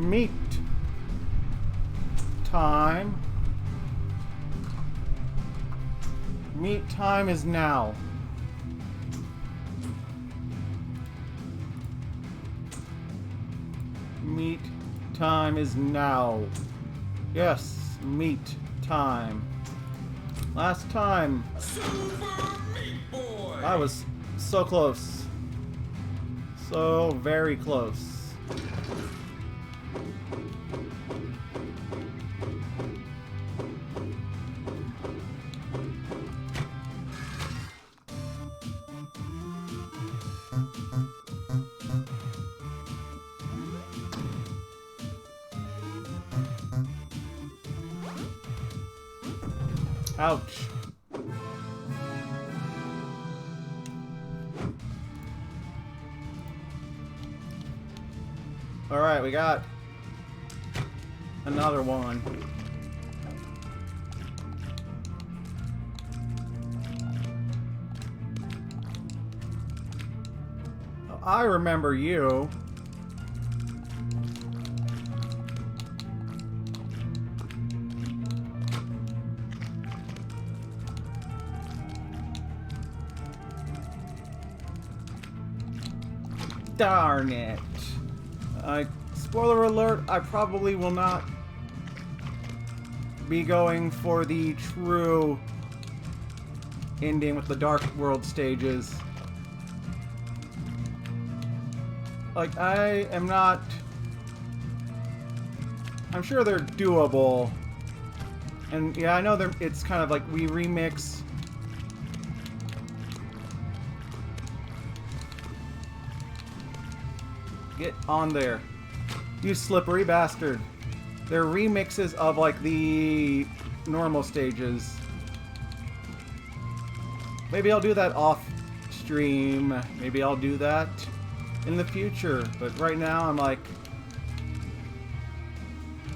Meat time. Meat time is now. Meat time is now. Yes, meat time. Last time. I was so close. So very close. Ouch. Alright, we got another one. Oh, I remember you. Darn it. Spoiler alert, I probably will not be going for the true ending with the Dark World stages. Like, I am not... I'm sure they're doable. And yeah, I know it's kind of like we remix... Get on there. You slippery bastard. They're remixes of, like, the normal stages. Maybe I'll do that off stream. Maybe I'll do that in the future. But right now, I'm like...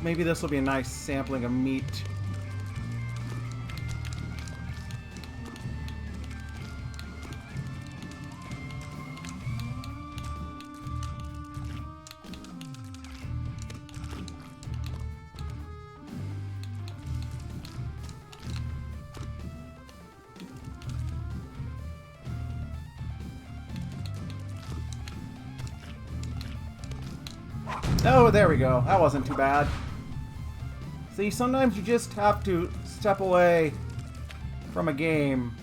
Maybe this will be a nice sampling of meat. Oh, there we go. That wasn't too bad. See, sometimes you just have to step away from a game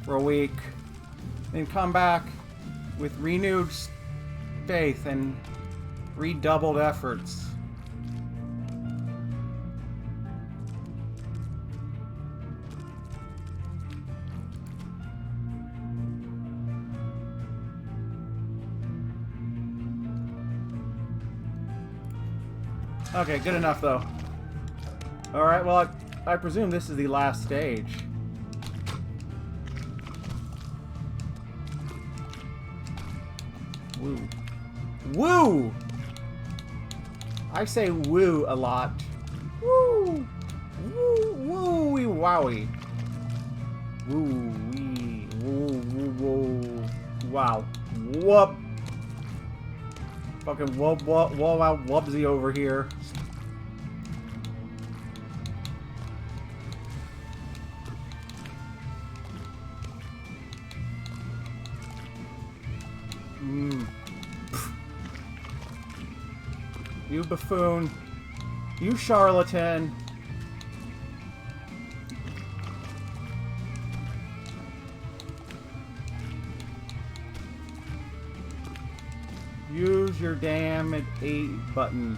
for a week, then come back with renewed faith and redoubled efforts. Okay, good enough though. Alright, well, I presume this is the last stage. Woo. Woo! I say woo a lot. Woo! Woo! Woo-wee wowie. Woo-wee. Woo-woo-woo. Wow. Whoop! Fucking whoop whoop whoop out wubsy over here. You buffoon. You charlatan. Use your damn A button.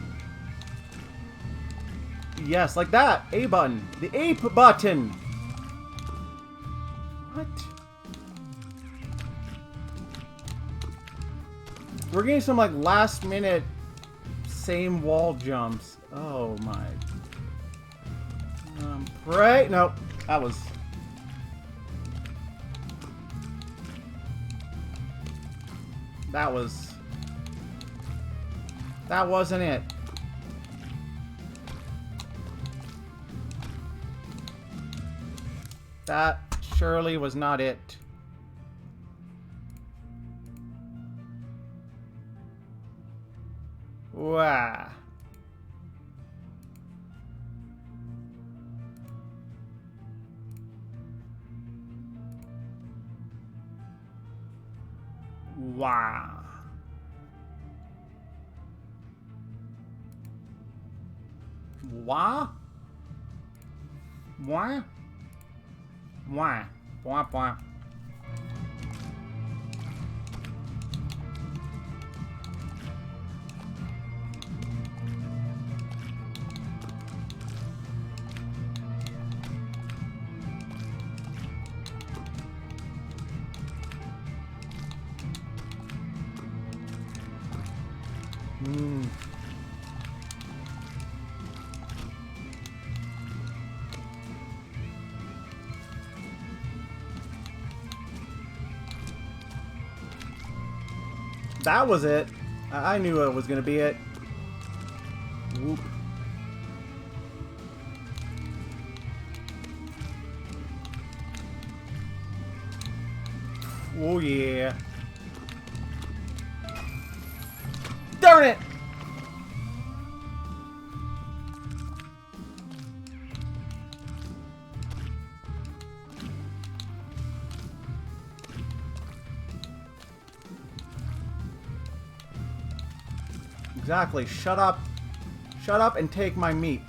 Yes, like that. A button. The ape button. What? We're getting some like last minute same wall jumps. Oh my. Right? Nope. That was... That wasn't it. That surely was not it. Wow. Wow. Wah? Wah? Wah? Wah, wah. That was it. I knew it was gonna be it. Whoop. Oh yeah. Darn it! Exactly. Shut up. Shut up and take my meat.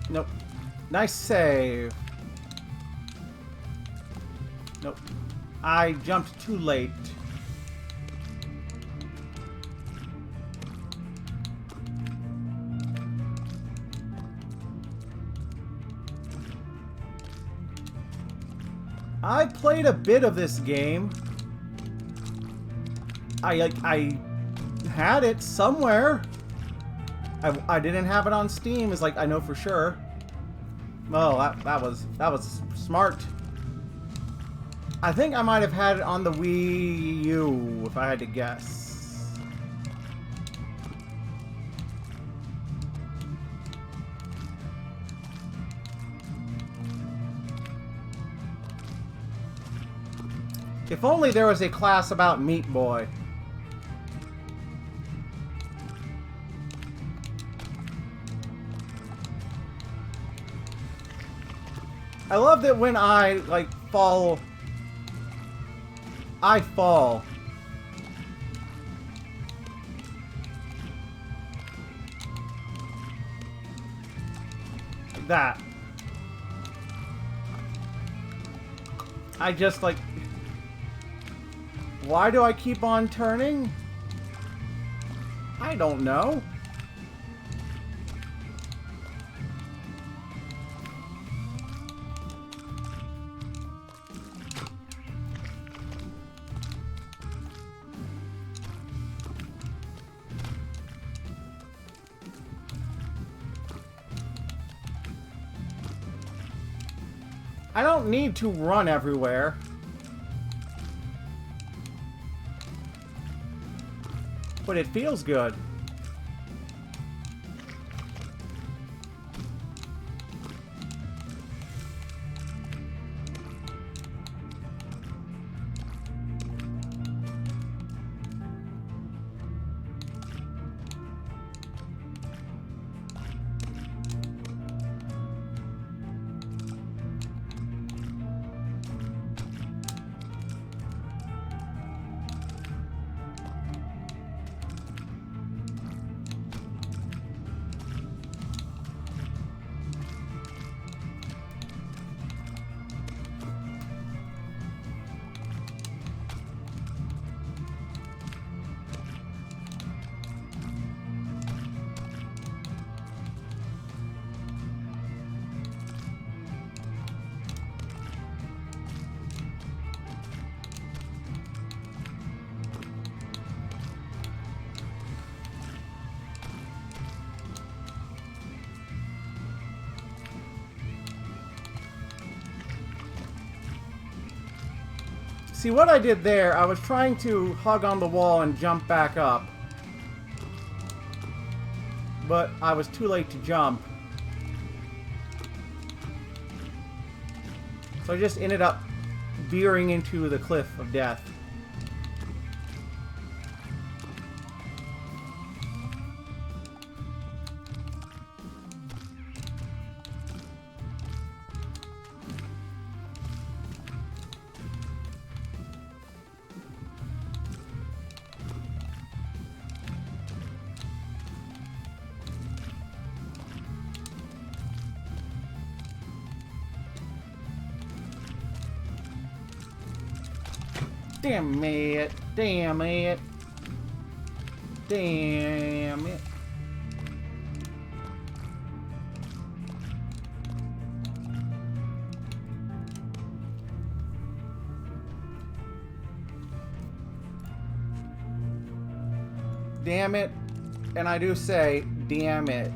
Nope. Nice save. Nope. I jumped too late. I played a bit of this game. I had it somewhere. I didn't have it on Steam, is like I know for sure. Oh, that was smart. I think I might have had it on the Wii U, if I had to guess. If only there was a class about Meat Boy. I love that when I, like, fall... I fall. Like that. I just, like... Why do I keep on turning? I don't know. I don't need to run everywhere. But it feels good. See, what I did there, I was trying to hug on the wall and jump back up. But I was too late to jump. So I just ended up veering into the cliff of death. Damn it. Damn it. Damn it. Damn it. And I do say, damn it.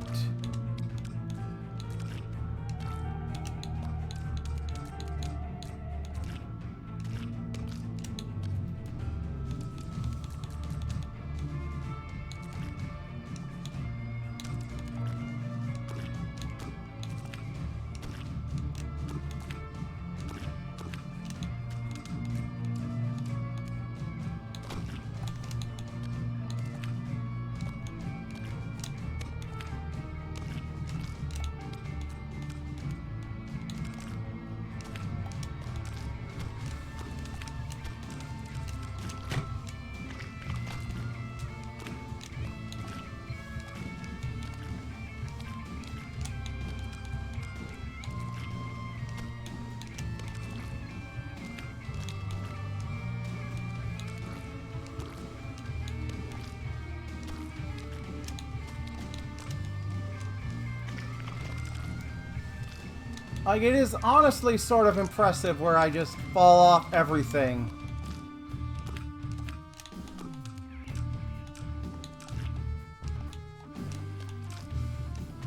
Like, it is honestly sort of impressive where I just fall off everything.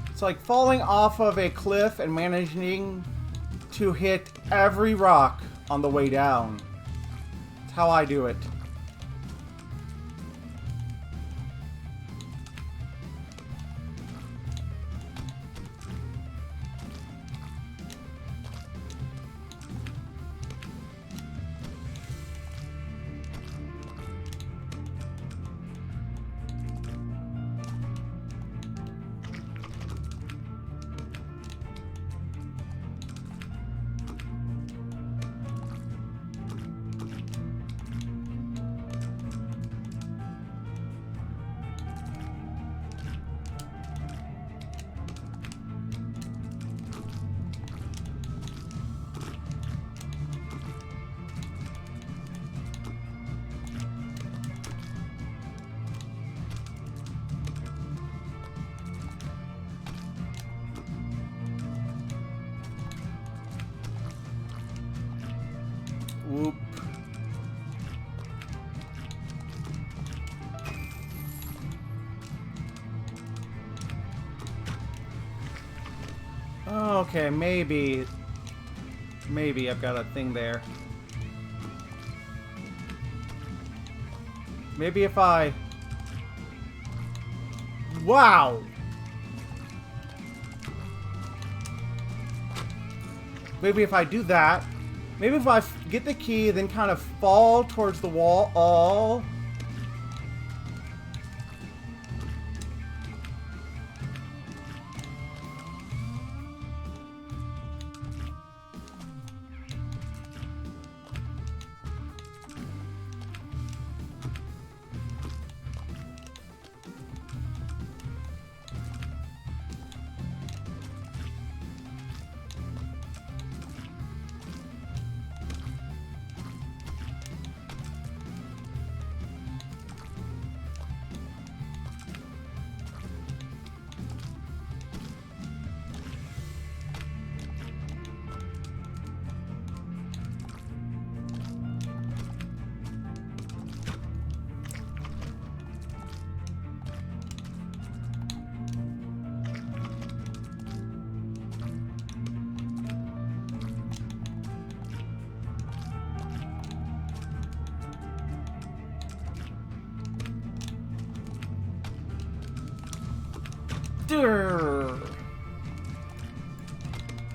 It's like falling off of a cliff and managing to hit every rock on the way down. That's how I do it. Whoop. Okay, maybe I've got a thing there. Maybe if I... Wow! Maybe if I do that, maybe if I get the key, then kind of fall towards the wall, all...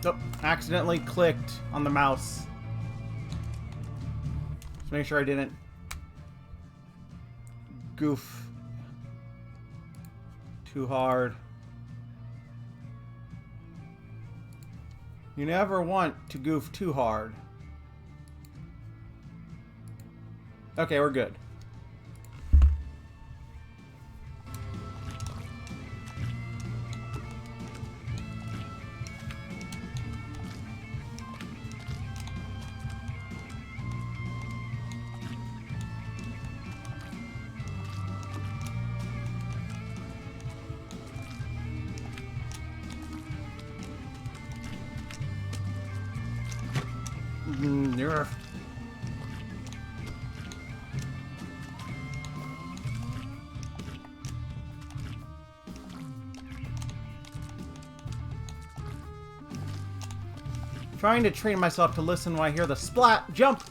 Oh, accidentally clicked on the mouse. Just make sure I didn't goof too hard. You never want to goof too hard. Okay, we're good. You're... Trying to train myself to listen when I hear the splat. Jump!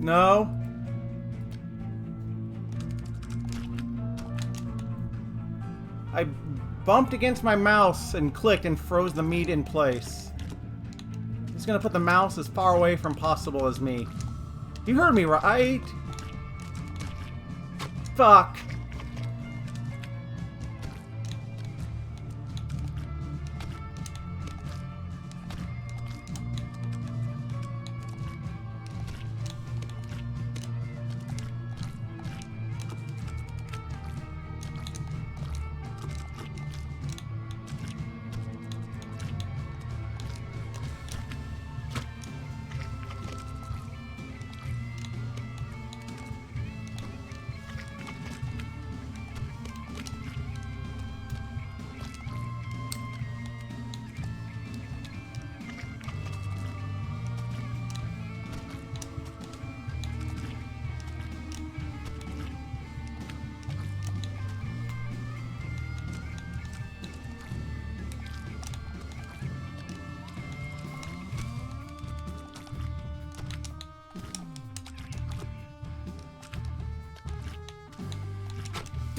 No. I bumped against my mouse and clicked and froze the meat in place. Just gonna put the mouse as far away from possible as me. You heard me right? Fuck.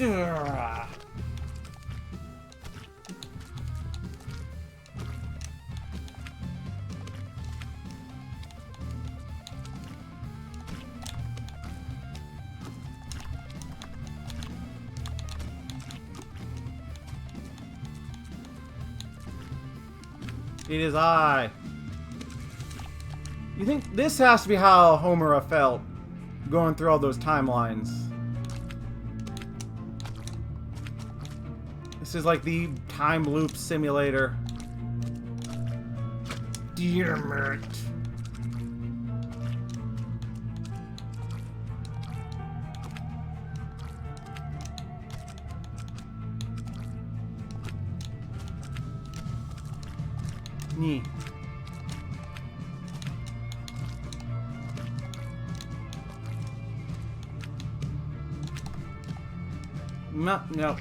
Ugh. It is I. You think this has to be how Homura felt going through all those timelines? This is like the time loop simulator. Damn it. Nee. No, no.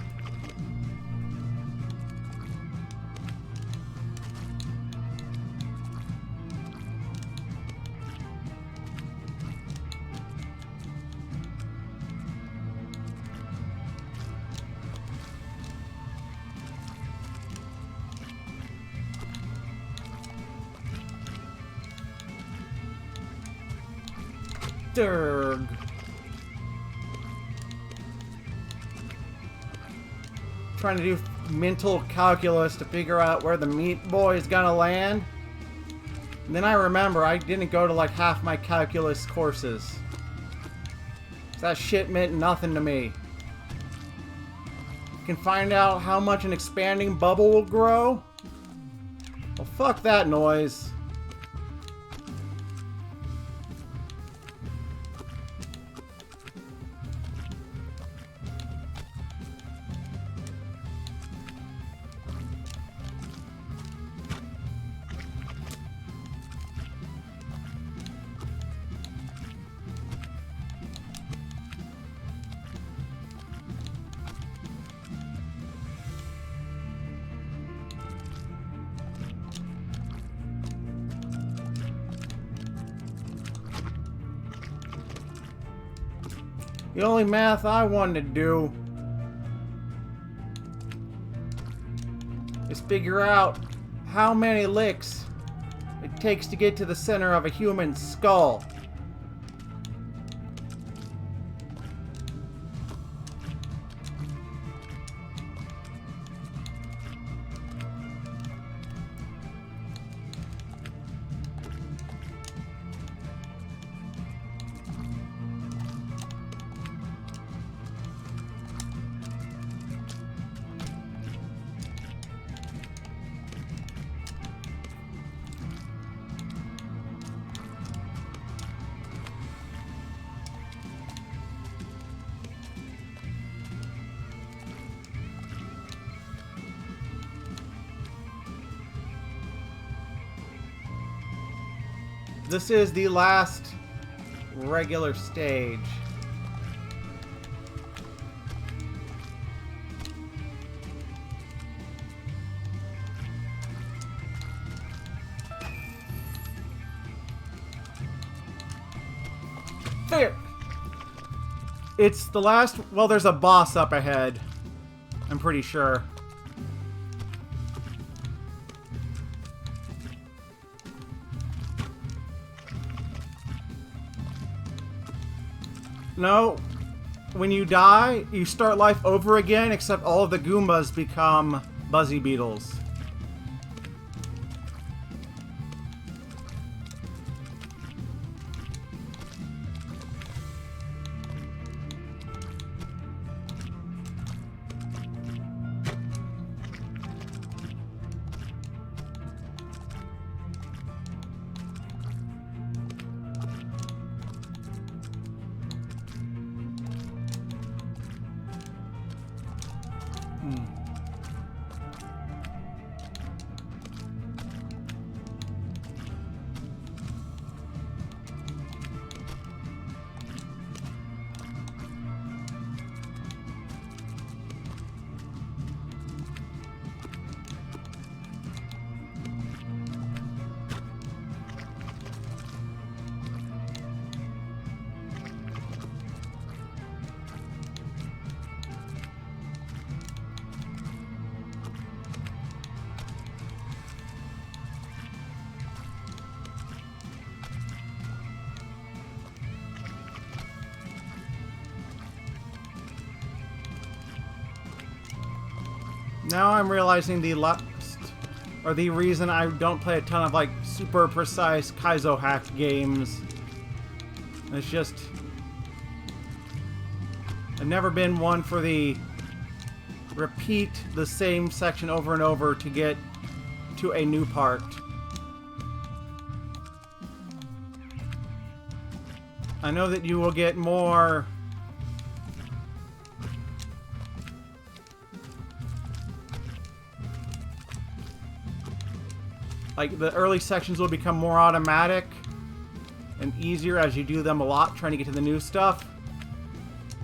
Durg. Trying to do mental calculus to figure out where the meat boy is gonna land. And then I remember I didn't go to like half my calculus courses. That shit meant nothing to me. You can find out how much an expanding bubble will grow? Well, fuck that noise. The only math I wanted to do is figure out how many licks it takes to get to the center of a human skull. This is the last regular stage. There! It's the last... Well, there's a boss up ahead. I'm pretty sure. No. When you die, you start life over again, except all of the Goombas become Buzzy Beetles. Now I'm realizing the last, or the reason I don't play a ton of like super precise Kaizo hack games. It's just I've never been one for the repeat the same section over and over to get to a new part. I know that you will get more like the early sections will become more automatic and easier as you do them a lot trying to get to the new stuff.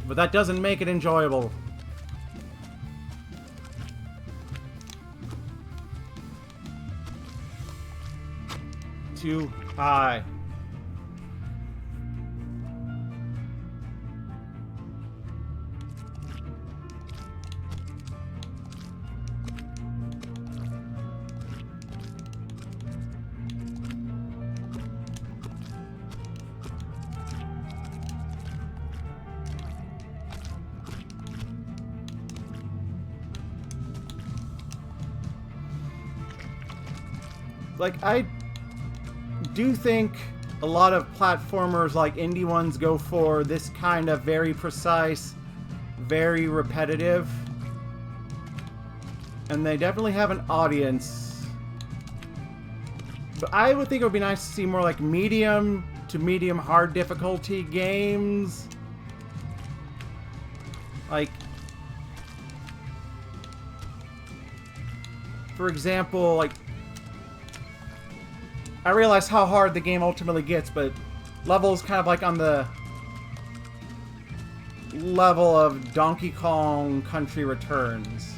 But that doesn't make it enjoyable. Too high. Like, I do think a lot of platformers, like indie ones, go for this kind of very precise, very repetitive. And they definitely have an audience. But I would think it would be nice to see more like medium to medium hard difficulty games. Like, for example, like, I realize how hard the game ultimately gets, but levels kind of like on the level of Donkey Kong Country Returns.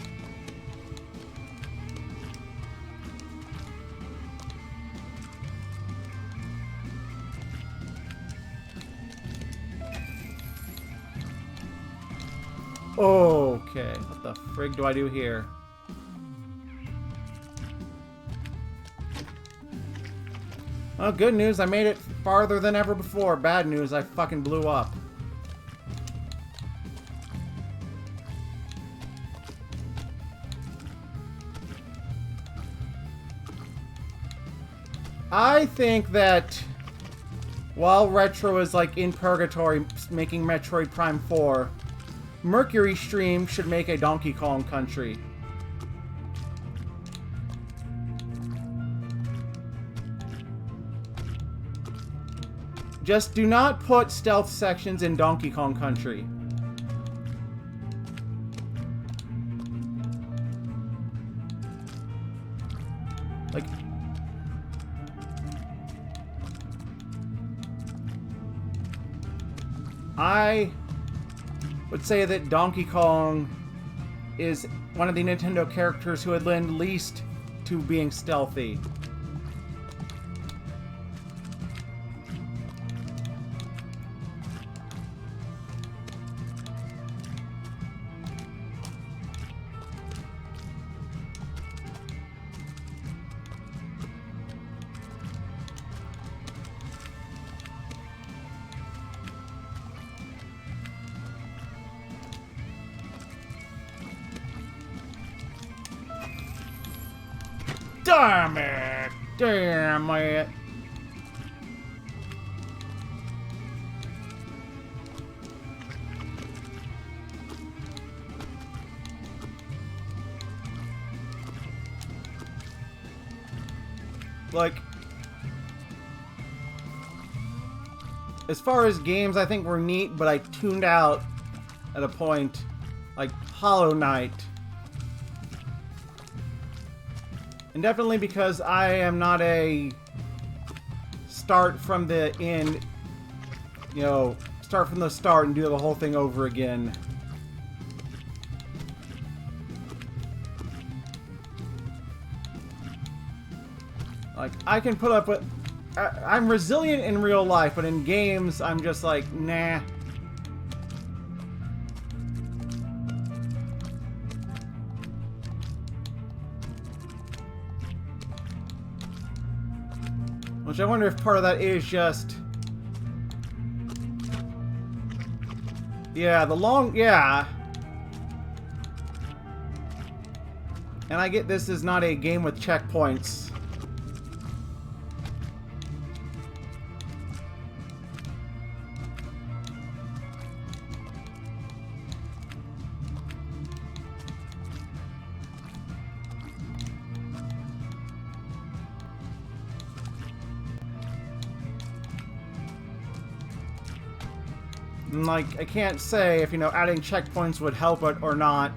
Okay, what the frig do I do here? Well, good news, I made it farther than ever before. Bad news, I fucking blew up. I think that while Retro is like in purgatory making Metroid Prime 4, Mercury Stream should make a Donkey Kong Country. Just do not put stealth sections in Donkey Kong Country. Like, I would say that Donkey Kong is one of the Nintendo characters who would lend least to being stealthy. Damn it! Damn it! Like, as far as games, I think were neat, but I tuned out at a point, like Hollow Knight. And definitely because I am not a start from the end, you know, start from the start and do the whole thing over again. Like, I can put up with... I'm resilient in real life, but in games, I'm just like, nah. Which I wonder if part of that is just... Yeah, yeah. And I get this is not a game with checkpoints. Like, I can't say if, you know, adding checkpoints would help it or not.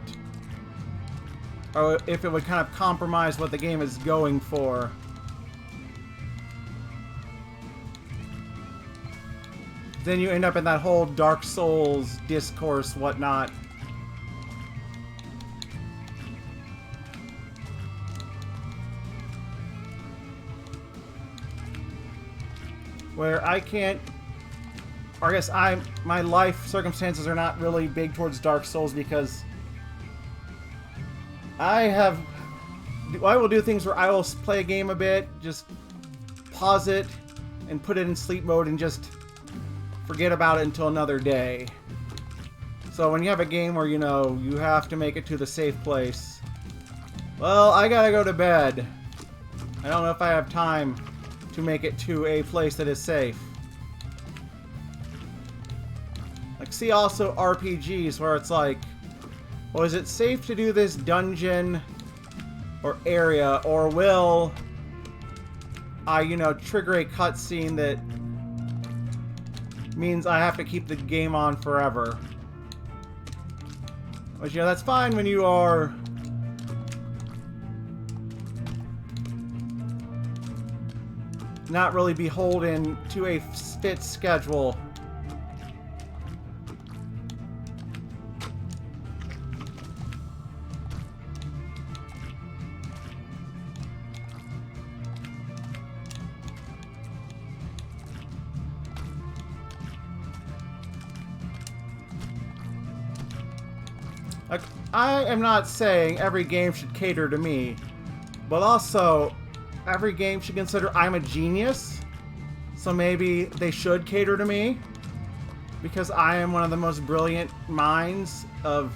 Or if it would kind of compromise what the game is going for. Then you end up in that whole Dark Souls discourse, whatnot. Where I can't... Or I guess my life circumstances are not really big towards Dark Souls because I will do things where I will play a game a bit, just pause it and put it in sleep mode and just forget about it until another day. So when you have a game where, you know, you have to make it to the safe place, well, I gotta go to bed. I don't know if I have time to make it to a place that is safe. Like, see also RPGs where it's like, well, is it safe to do this dungeon or area, or will I, you know, trigger a cutscene that means I have to keep the game on forever? Which, you know, that's fine when you are not really beholden to a fit schedule. Like, I am not saying every game should cater to me, but also every game should consider I'm a genius, so maybe they should cater to me, because I am one of the most brilliant minds of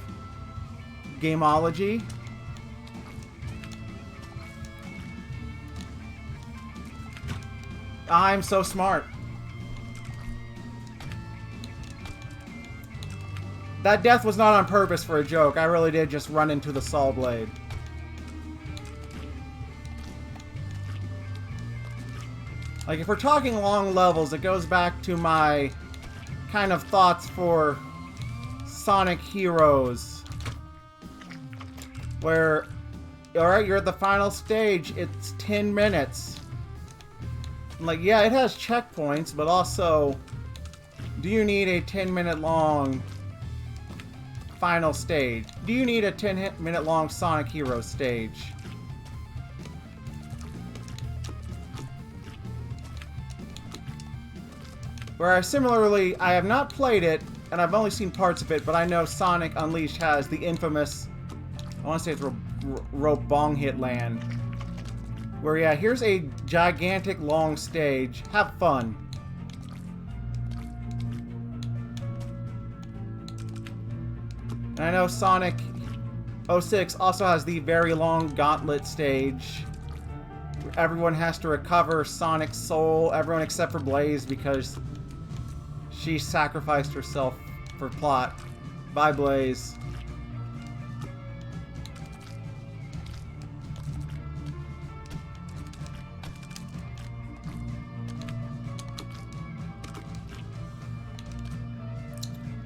gameology. I'm so smart. That death was not on purpose for a joke. I really did just run into the saw blade. Like, if we're talking long levels, it goes back to my kind of thoughts for Sonic Heroes. Where, alright, you're at the final stage, it's 10 minutes. Like, yeah, it has checkpoints, but also do you need a 10-minute long final stage? Do you need a 10-minute long Sonic Heroes stage? Whereas similarly, I have not played it, and I've only seen parts of it, but I know Sonic Unleashed has the infamous, I want to say it's Robong Land, where yeah, here's a gigantic long stage. Have fun. And I know Sonic 06 also has the very long gauntlet stage, where everyone has to recover Sonic's soul, everyone except for Blaze, because she sacrificed herself for plot. Bye, Blaze.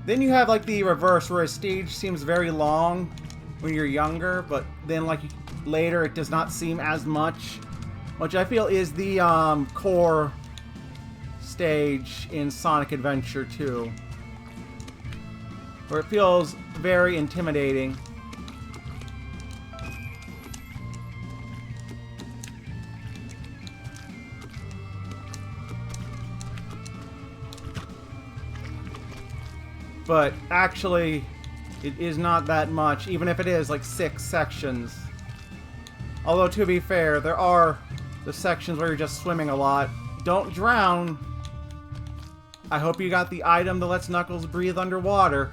Then you have like the reverse, where a stage seems very long when you're younger, but then like later it does not seem as much, which I feel is the core stage in Sonic Adventure 2, where it feels very intimidating. But actually, it is not that much, even if it is like 6 sections. Although, to be fair, there are the sections where you're just swimming a lot. Don't drown! I hope you got the item that lets Knuckles breathe underwater.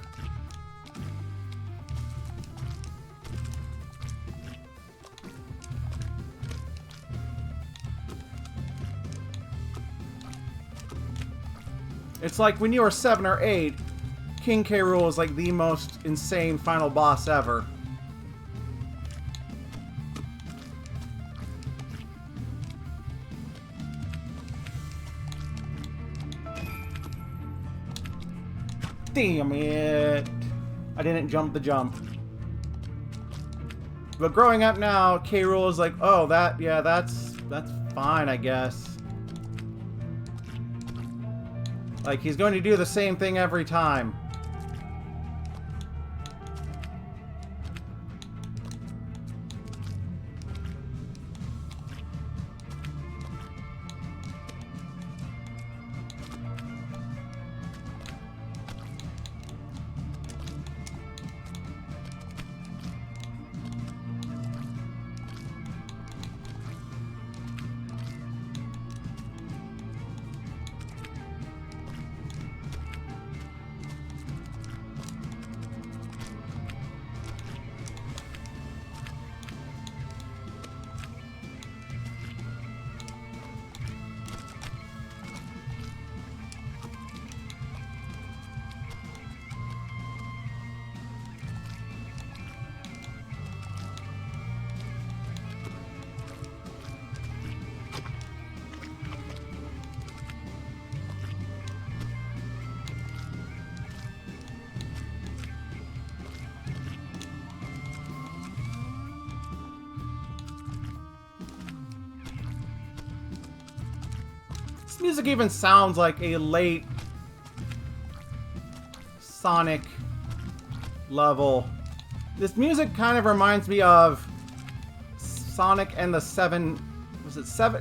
It's like when you were 7 or 8, King K. Rool is like the most insane final boss ever. Damn it! I didn't jump the jump. But growing up now, K. Rool is like, oh, that's fine, I guess. Like, he's going to do the same thing every time. This music even sounds like a late Sonic level. This music kind of reminds me of Sonic and the Seven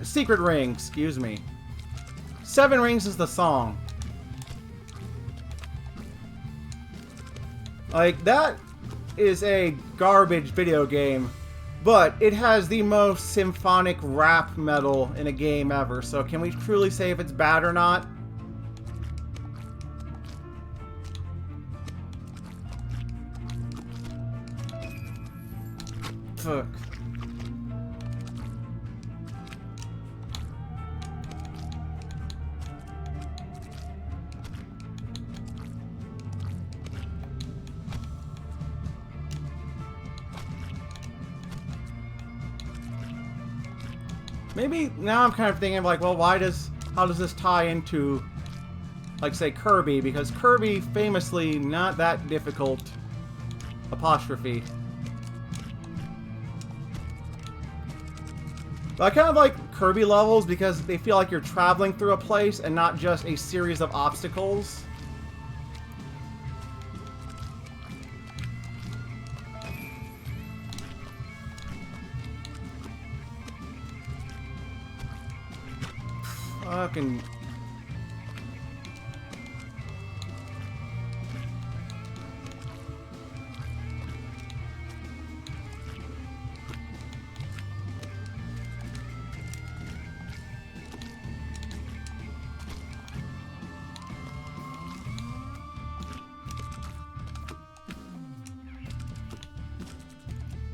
Secret Ring, excuse me. Seven Rings is the song. Like, that is a garbage video game, but it has the most symphonic rap metal in a game ever, so can we truly say if it's bad or not? Fuck. Maybe now I'm kind of thinking like, well, how does this tie into, like, say, Kirby? Because Kirby, famously, not that difficult. Apostrophe. But I kind of like Kirby levels because they feel like you're traveling through a place and not just a series of obstacles. Fucking...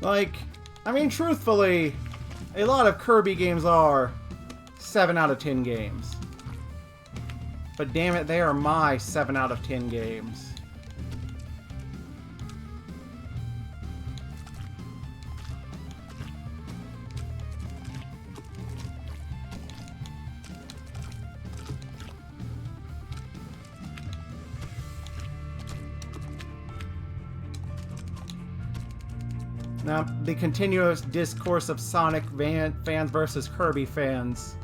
Like, I mean, truthfully, a lot of Kirby games are 7 out of 10 games. But damn it, they are my 7 out of 10 games. Now, the continuous discourse of Sonic fans versus Kirby fans.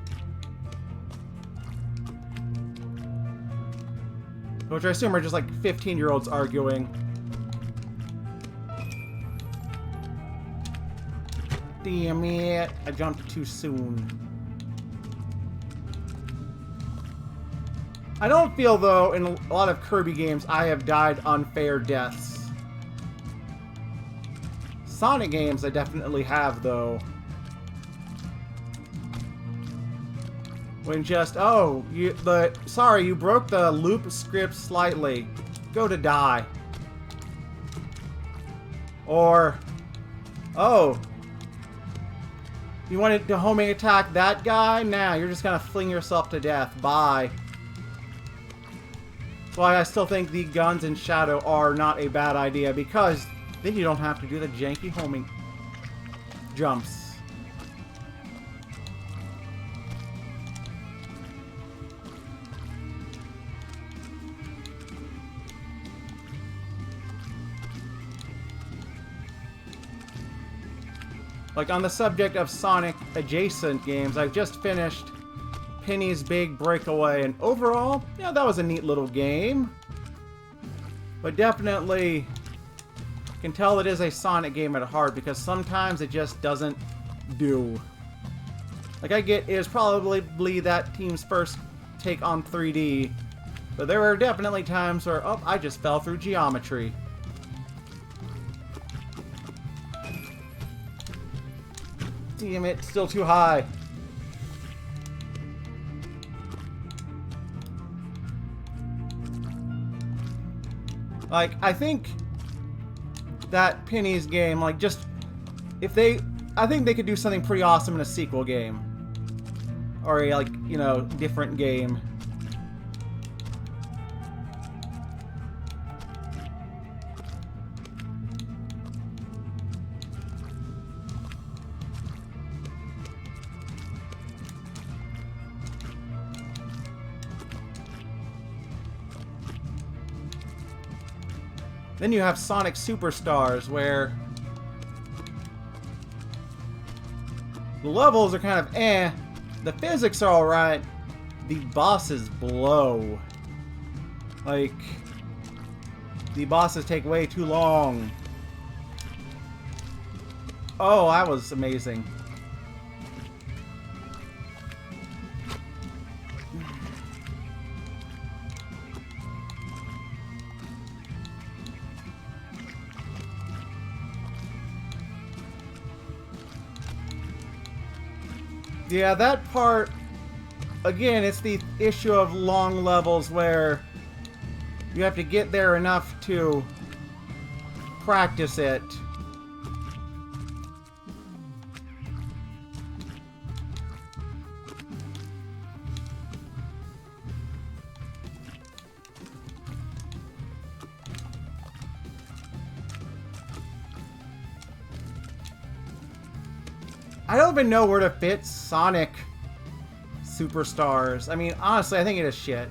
Which I assume are just like 15-year-olds arguing. Damn it, I jumped too soon. I don't feel, though, in a lot of Kirby games, I have died unfair deaths. Sonic games I definitely have, though. When just, oh, sorry, you broke the loop script slightly. Go to die. Or, oh, you wanted to homing attack that guy? Nah, you're just gonna fling yourself to death. Bye. That's why I still think the guns in Shadow are not a bad idea, because then you don't have to do the janky homing jumps. Like, on the subject of Sonic adjacent games, I've just finished Penny's Big Breakaway, and overall, yeah, that was a neat little game. But definitely can tell it is a Sonic game at heart, because sometimes it just doesn't do. Like, I get it is probably that team's first take on 3D, but there are definitely times where, oh, I just fell through geometry. Damn it, still too high. Like, I think that Penny's game, like, just, I think they could do something pretty awesome in a sequel game. Or a, like, you know, different game. Then you have Sonic Superstars, where the levels are kind of eh. The physics are alright. The bosses blow. Like, the bosses take way too long. Oh, that was amazing. Yeah, that part, again, it's the issue of long levels where you have to get there enough to practice it. I don't even know where to fit Sonic Superstars. I mean, honestly, I think it is shit.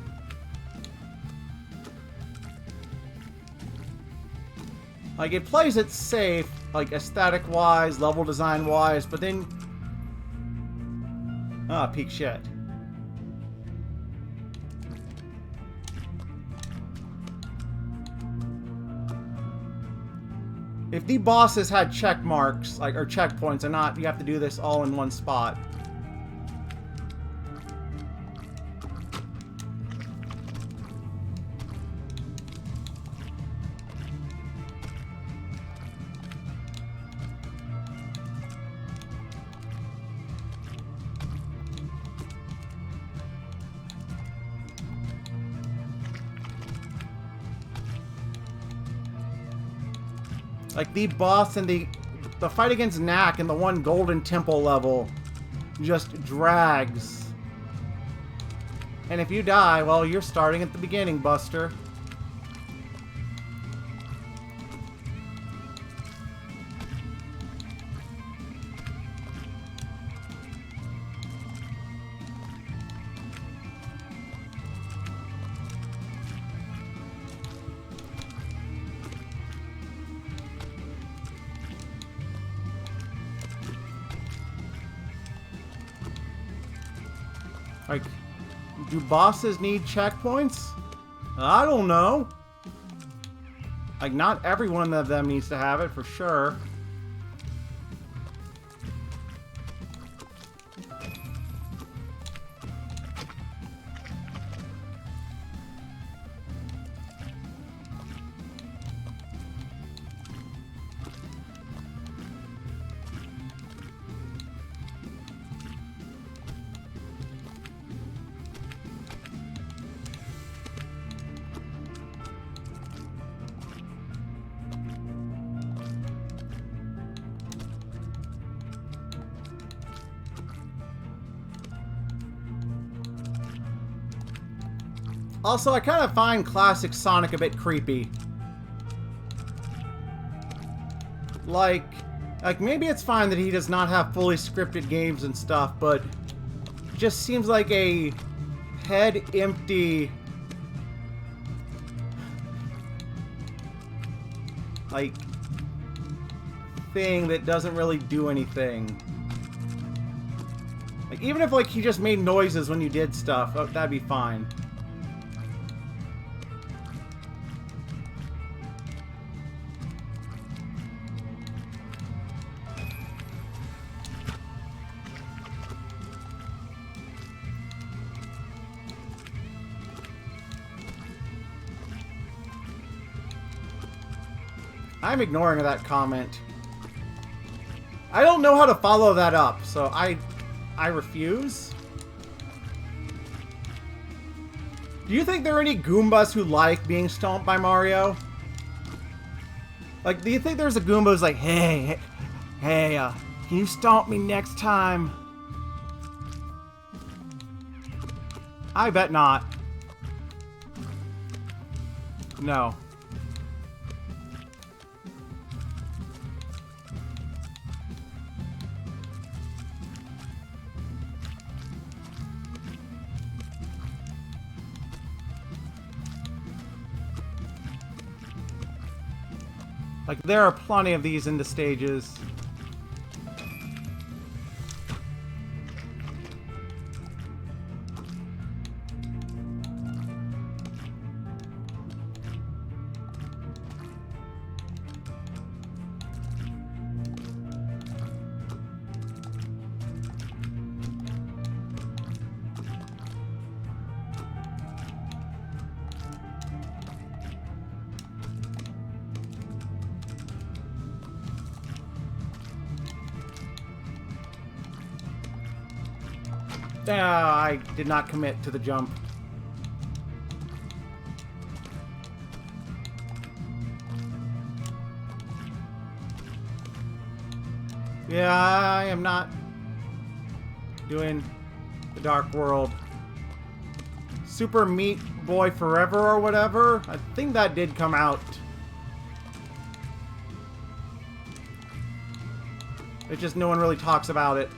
Like, it plays it safe, like, aesthetic-wise, level design-wise, but then... Ah, peak shit. If the bosses had check marks, like, or checkpoints, and not, you have to do this all in one spot. Like, the boss and the fight against Knack in the one Golden Temple level just drags. And if you die, well, you're starting at the beginning, Buster. Like, do bosses need checkpoints? I don't know. Like, not every one of them needs to have it, for sure. Also, I kind of find classic Sonic a bit creepy. Like maybe it's fine that he does not have fully scripted games and stuff, but it just seems like a head empty, like, thing that doesn't really do anything. Like, even if, like, he just made noises when you did stuff, that'd be fine. I'm ignoring that comment. I don't know how to follow that up, so I refuse. Do you think there are any Goombas who like being stomped by Mario? Like, do you think there's a Goomba who's like, hey, can you stomp me next time? I bet not. No. Like, there are plenty of these in the stages. I did not commit to the jump. Yeah, I am not doing the Dark World. Super Meat Boy Forever or whatever. I think that did come out. It's just no one really talks about it.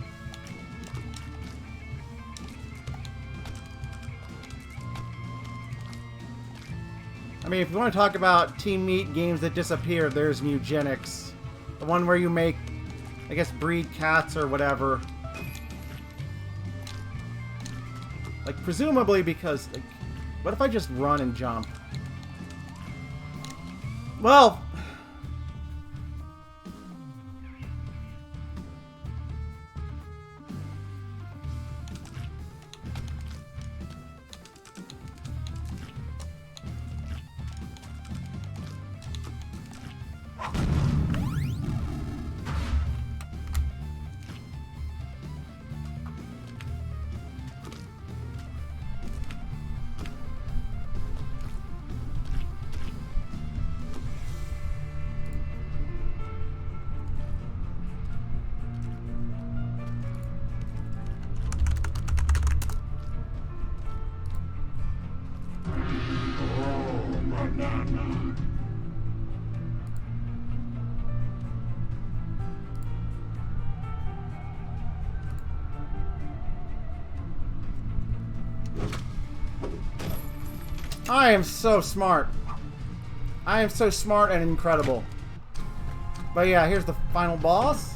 I mean, if you want to talk about Team Meat games that disappear, there's Mugenics. The one where you make, I guess, breed cats or whatever. Like, presumably because, like, what if I just run and jump? Well... I am so smart. I am so smart and incredible. But yeah, here's the final boss.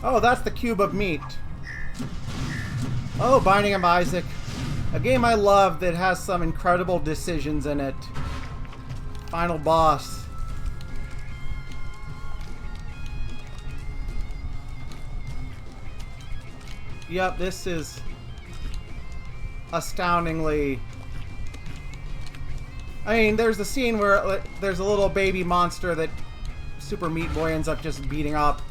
Oh, that's the cube of meat. Oh, Binding of Isaac. A game I love that has some incredible decisions in it. Final boss. Yep, this is astoundingly... I mean, there's a scene where there's a little baby monster that Super Meat Boy ends up just beating up.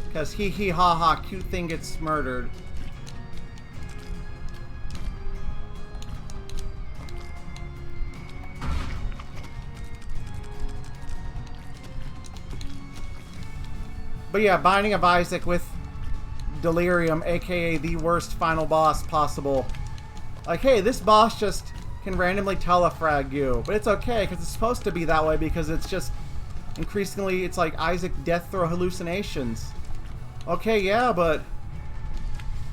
Because hee hee ha ha, cute thing gets murdered. But yeah, Binding of Isaac with Delirium, aka the worst final boss possible. Like, hey, this boss just can randomly telefrag you. But it's okay, because it's supposed to be that way, because it's just increasingly, it's like Isaac death throw hallucinations. Okay, yeah, but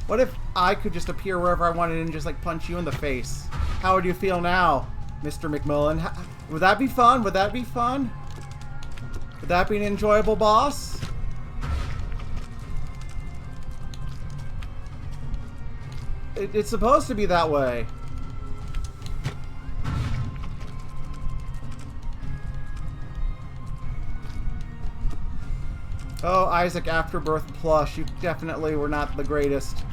what if I could just appear wherever I wanted and just like punch you in the face? How would you feel now, Mr. McMillan? Would that be fun? Would that be fun? Would that be an enjoyable boss? It's supposed to be that way. Oh, Isaac Afterbirth Plush, you definitely were not the greatest.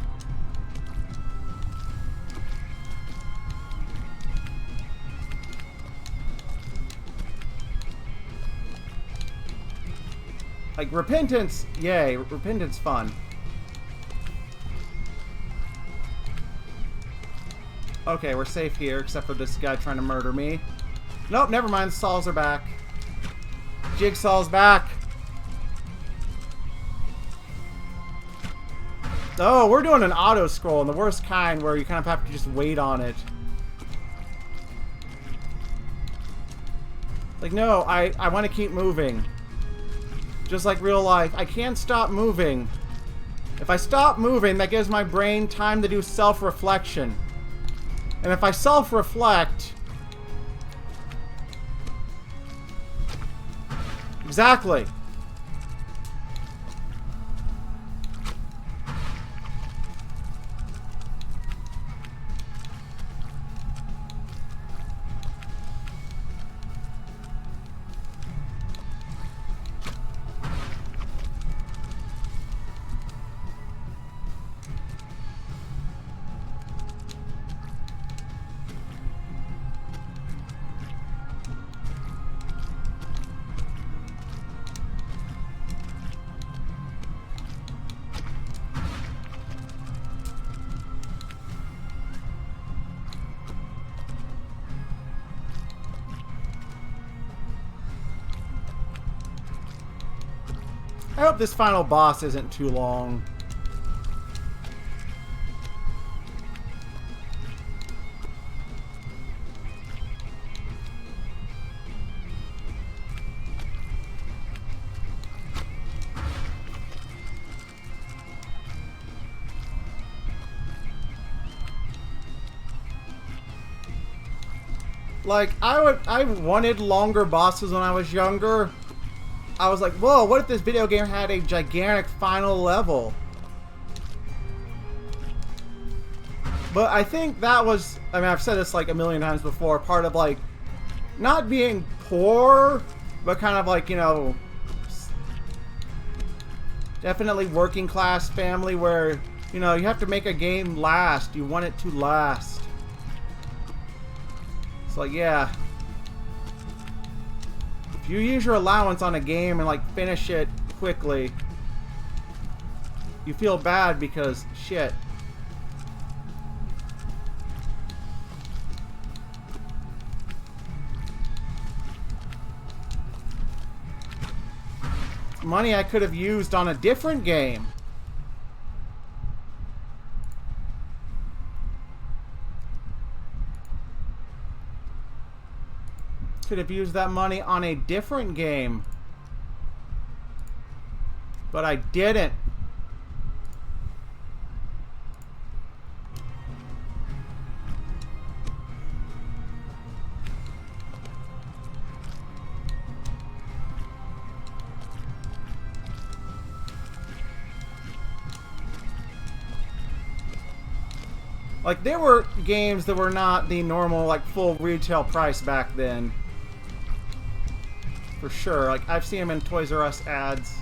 Like, Repentance, yay, Repentance fun. Okay, we're safe here, except for this guy trying to murder me. Nope, never mind, the Saws are back. Jigsaw's back. Oh, we're doing an auto scroll, and the worst kind where you kind of have to just wait on it. Like, no, I want to keep moving. Just like real life. I can't stop moving. If I stop moving, that gives my brain time to do self-reflection. And if I self-reflect... Exactly. I hope this final boss isn't too long. Like, I wanted longer bosses when I was younger. I was like, whoa, what if this video game had a gigantic final level? But I think that was, I mean, I've said this like a million times before, part of like, not being poor, but kind of like, you know, definitely working class family where, you know, you have to make a game last. You want it to last. It's like, yeah. If you use your allowance on a game and like finish it quickly, you feel bad because shit. money I could have used on a different game. Could have used that money on a different game. But I didn't. Like, there were games that were not the normal, like, full retail price back then. For sure. Like, I've seen them in Toys R Us ads.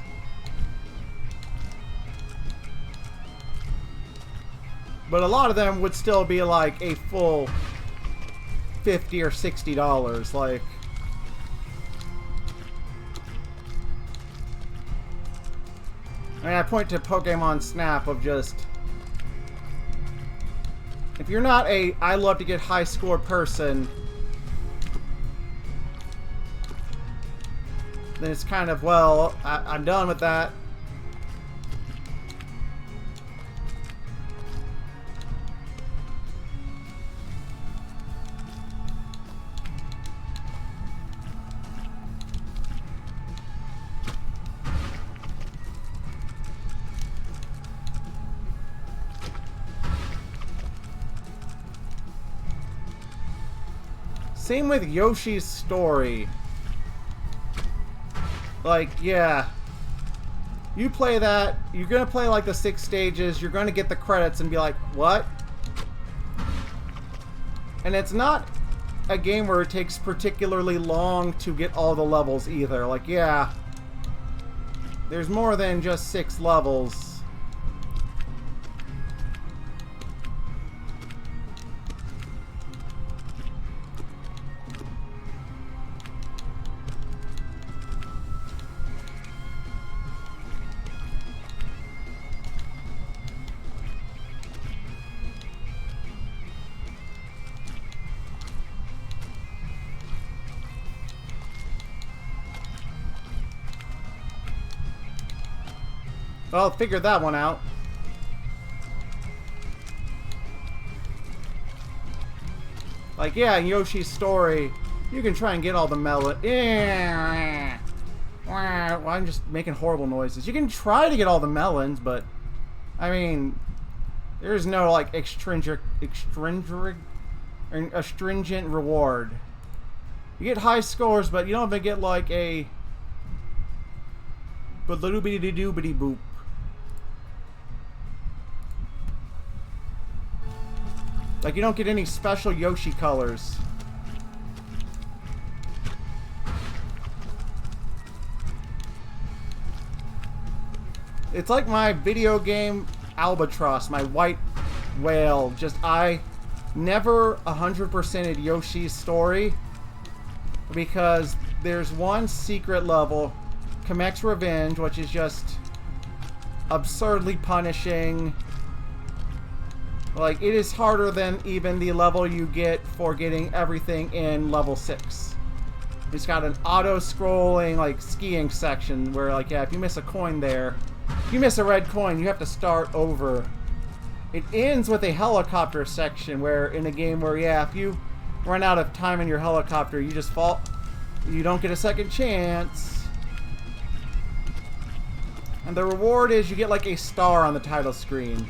But a lot of them would still be, like, a full $50 or $60. Like... I mean, I point to Pokemon Snap of just... If you're not a I love to get high score person, then it's kind of, well, I'm done with that. Same with Yoshi's Story. Like, yeah. You play that, you're gonna play like the 6 stages, you're gonna get the credits and be like, what? And it's not a game where it takes particularly long to get all the levels either. Like, yeah. There's more than just 6 levels. Well, figured that one out. Like, yeah, in Yoshi's Story, you can try and get all the melon. Well, I'm just making horrible noises. You can try to get all the melons, but I mean, there's no like astringent reward. You get high scores, but you don't even get like a boop. Like, you don't get any special Yoshi colors. It's like my video game Albatross, my white whale. Just, I never 100%ed Yoshi's Story because there's one secret level, Kamek's Revenge, which is just absurdly punishing. Like, it is harder than even the level you get for getting everything in level 6. It's got an auto-scrolling, like, skiing section where, like, yeah, if you miss a coin there, if you miss a red coin, you have to start over. It ends with a helicopter section where, in a game where, yeah, if you run out of time in your helicopter, you just fall. You don't get a second chance. And the reward is you get, like, a star on the title screen.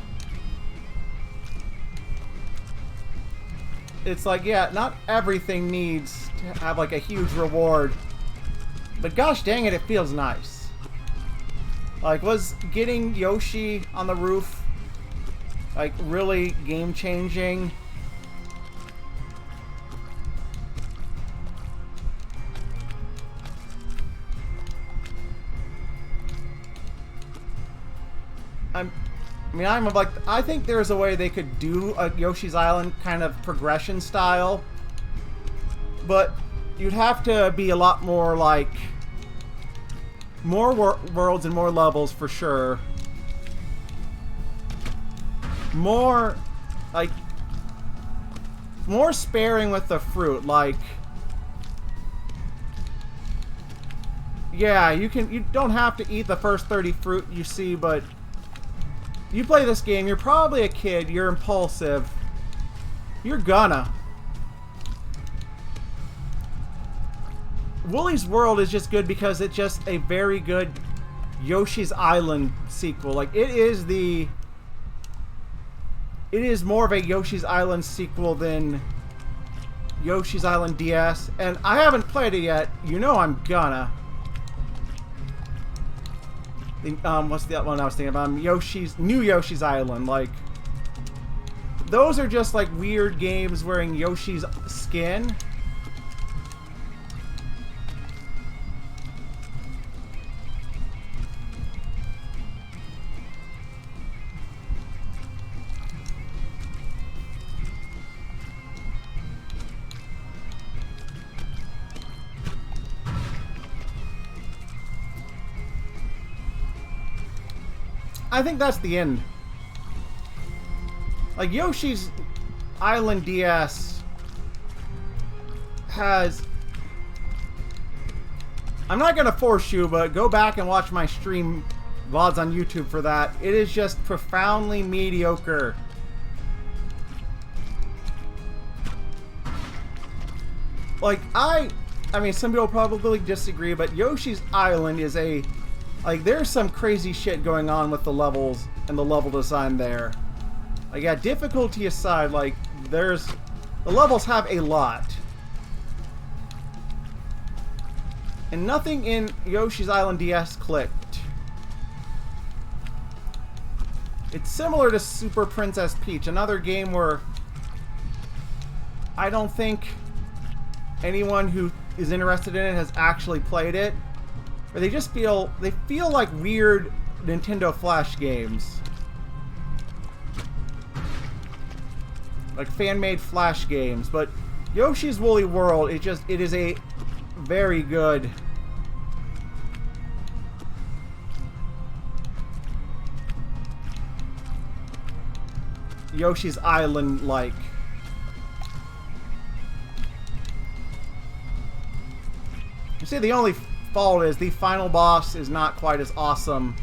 It's like, yeah, not everything needs to have like a huge reward, but gosh dang it, it feels nice. Like, was getting Yoshi on the roof like really game changing? I think there's a way they could do a Yoshi's Island kind of progression style, but you'd have to be a lot more like more worlds and more levels for sure. More like more sparing with the fruit. Like, Yeah, you don't have to eat the first 30 fruit you see, but you play this game, you're probably a kid, you're impulsive. You're gonna. Woolly's World is just good because it's just a very good Yoshi's Island sequel. Like, it is more of a Yoshi's Island sequel than Yoshi's Island DS. And I haven't played it yet. You know I'm gonna. What's the other one I was thinking about? New Yoshi's Island. Like, those are just like weird games wearing Yoshi's skin. I think that's the end. Like, Yoshi's Island DS has... I'm not gonna force you, but go back and watch my stream VODs on YouTube for that. It is just profoundly mediocre. Like, I mean, some people probably disagree, but Yoshi's Island is a... Like, there's some crazy shit going on with the levels and the level design there. Like, yeah, difficulty aside, like, the levels have a lot. And nothing in Yoshi's Island DS clicked. It's similar to Super Princess Peach, another game where I don't think anyone who is interested in it has actually played it. Or they just feel like weird Nintendo Flash games. Like fan-made Flash games. But Yoshi's Woolly World, it is a very good Yoshi's Island-like. You see, the only fault is the final boss is not quite as awesome.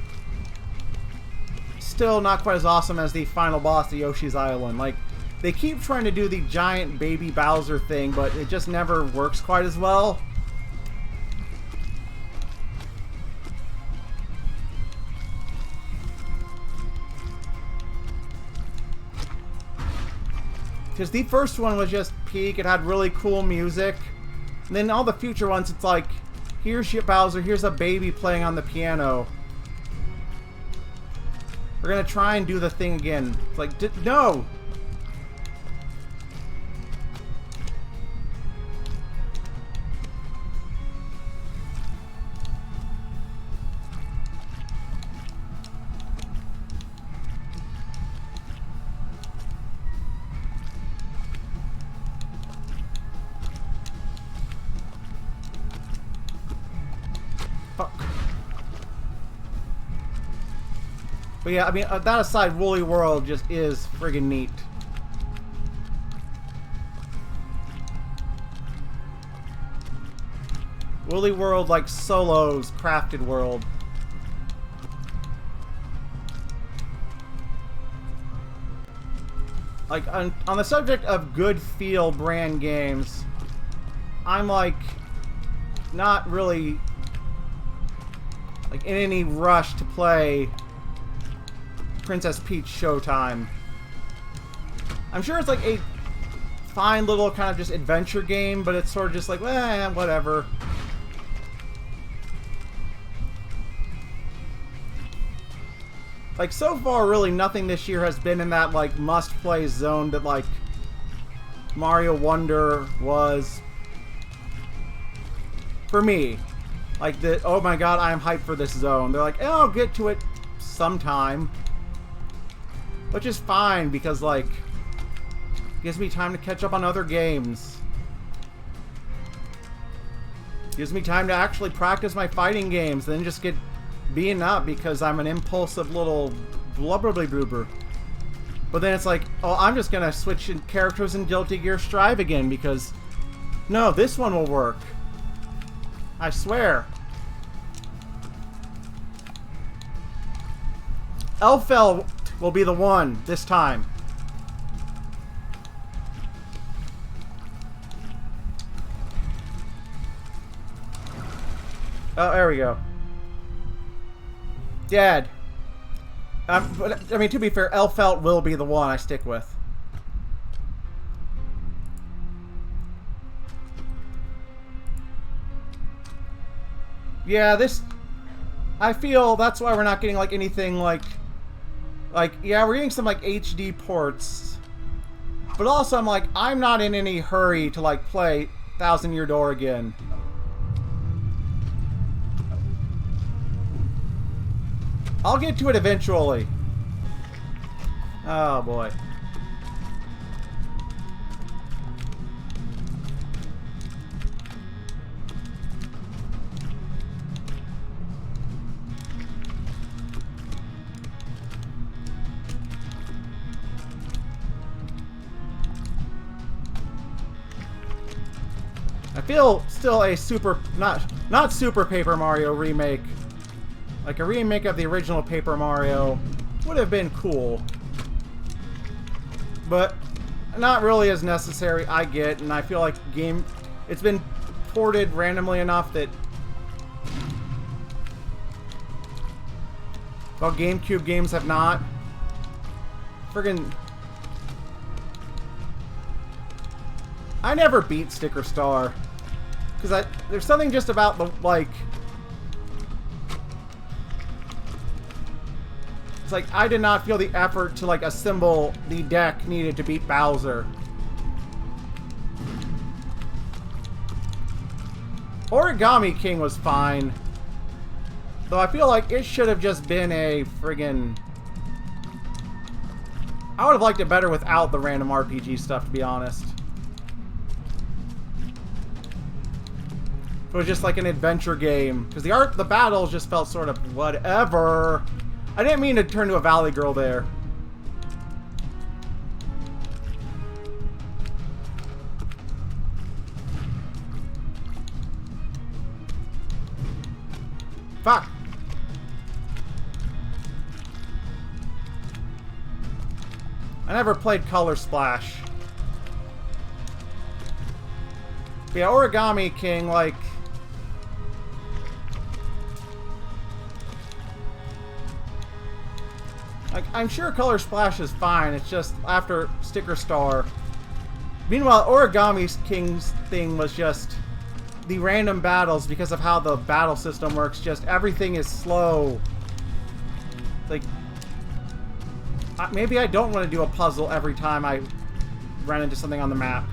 Still not quite as awesome as the final boss of Yoshi's Island. Like, they keep trying to do the giant baby Bowser thing, but it just never works quite as well. Because the first one was just peak, it had really cool music. And then all the future ones, it's like, here's your Bowser, here's a baby playing on the piano. We're gonna try and do the thing again. It's like, no! Fuck. But yeah, I mean, that aside, Woolly World just is friggin' neat. Woolly World, like Solo's Crafted World. Like, on the subject of good feel brand games, I'm like, not really like in any rush to play Princess Peach Showtime. I'm sure it's like a fine little kind of just adventure game, but it's sort of just like, eh, whatever. Like, so far, really nothing this year has been in that, like, must-play zone that, like, Mario Wonder was for me. Like, oh my god, I am hyped for this zone. They're like, oh, I'll get to it sometime. Which is fine, because, like, it gives me time to catch up on other games. Gives me time to actually practice my fighting games, then just get beaten up because I'm an impulsive little blubberbly bloober. But then it's like, oh, I'm just gonna switch in characters in Guilty Gear Strive again because, no, this one will work. I swear. Elfeld will be the one this time. Oh, there we go. Dead. But, I mean, to be fair, Elfeld will be the one I stick with. Yeah, this... I feel that's why we're not getting, like, anything like... yeah, we're getting some, like, HD ports. But also, I'm like, I'm not in any hurry to, like, play Thousand Year Door again. I'll get to it eventually. Oh, boy. I feel still a super, not Super Paper Mario remake. Like a remake of the original Paper Mario would have been cool. But not really as necessary, I get, and I feel like it's been ported randomly enough that well, GameCube games have not. Friggin' I never beat Sticker Star. Because there's something just about the, like... It's like, I did not feel the effort to, like, assemble the deck needed to beat Bowser. Origami King was fine. Though I feel like it should have just been a friggin'... I would have liked it better without the random RPG stuff, to be honest. It was just like an adventure game. Because the battles just felt sort of whatever. I didn't mean to turn to a Valley Girl there. Fuck. I never played Color Splash. But yeah, Origami King, like... I'm sure Color Splash is fine, it's just after Sticker Star. Meanwhile, Origami King's thing was just the random battles because of how the battle system works. Just everything is slow. Like, maybe I don't want to do a puzzle every time I run into something on the map.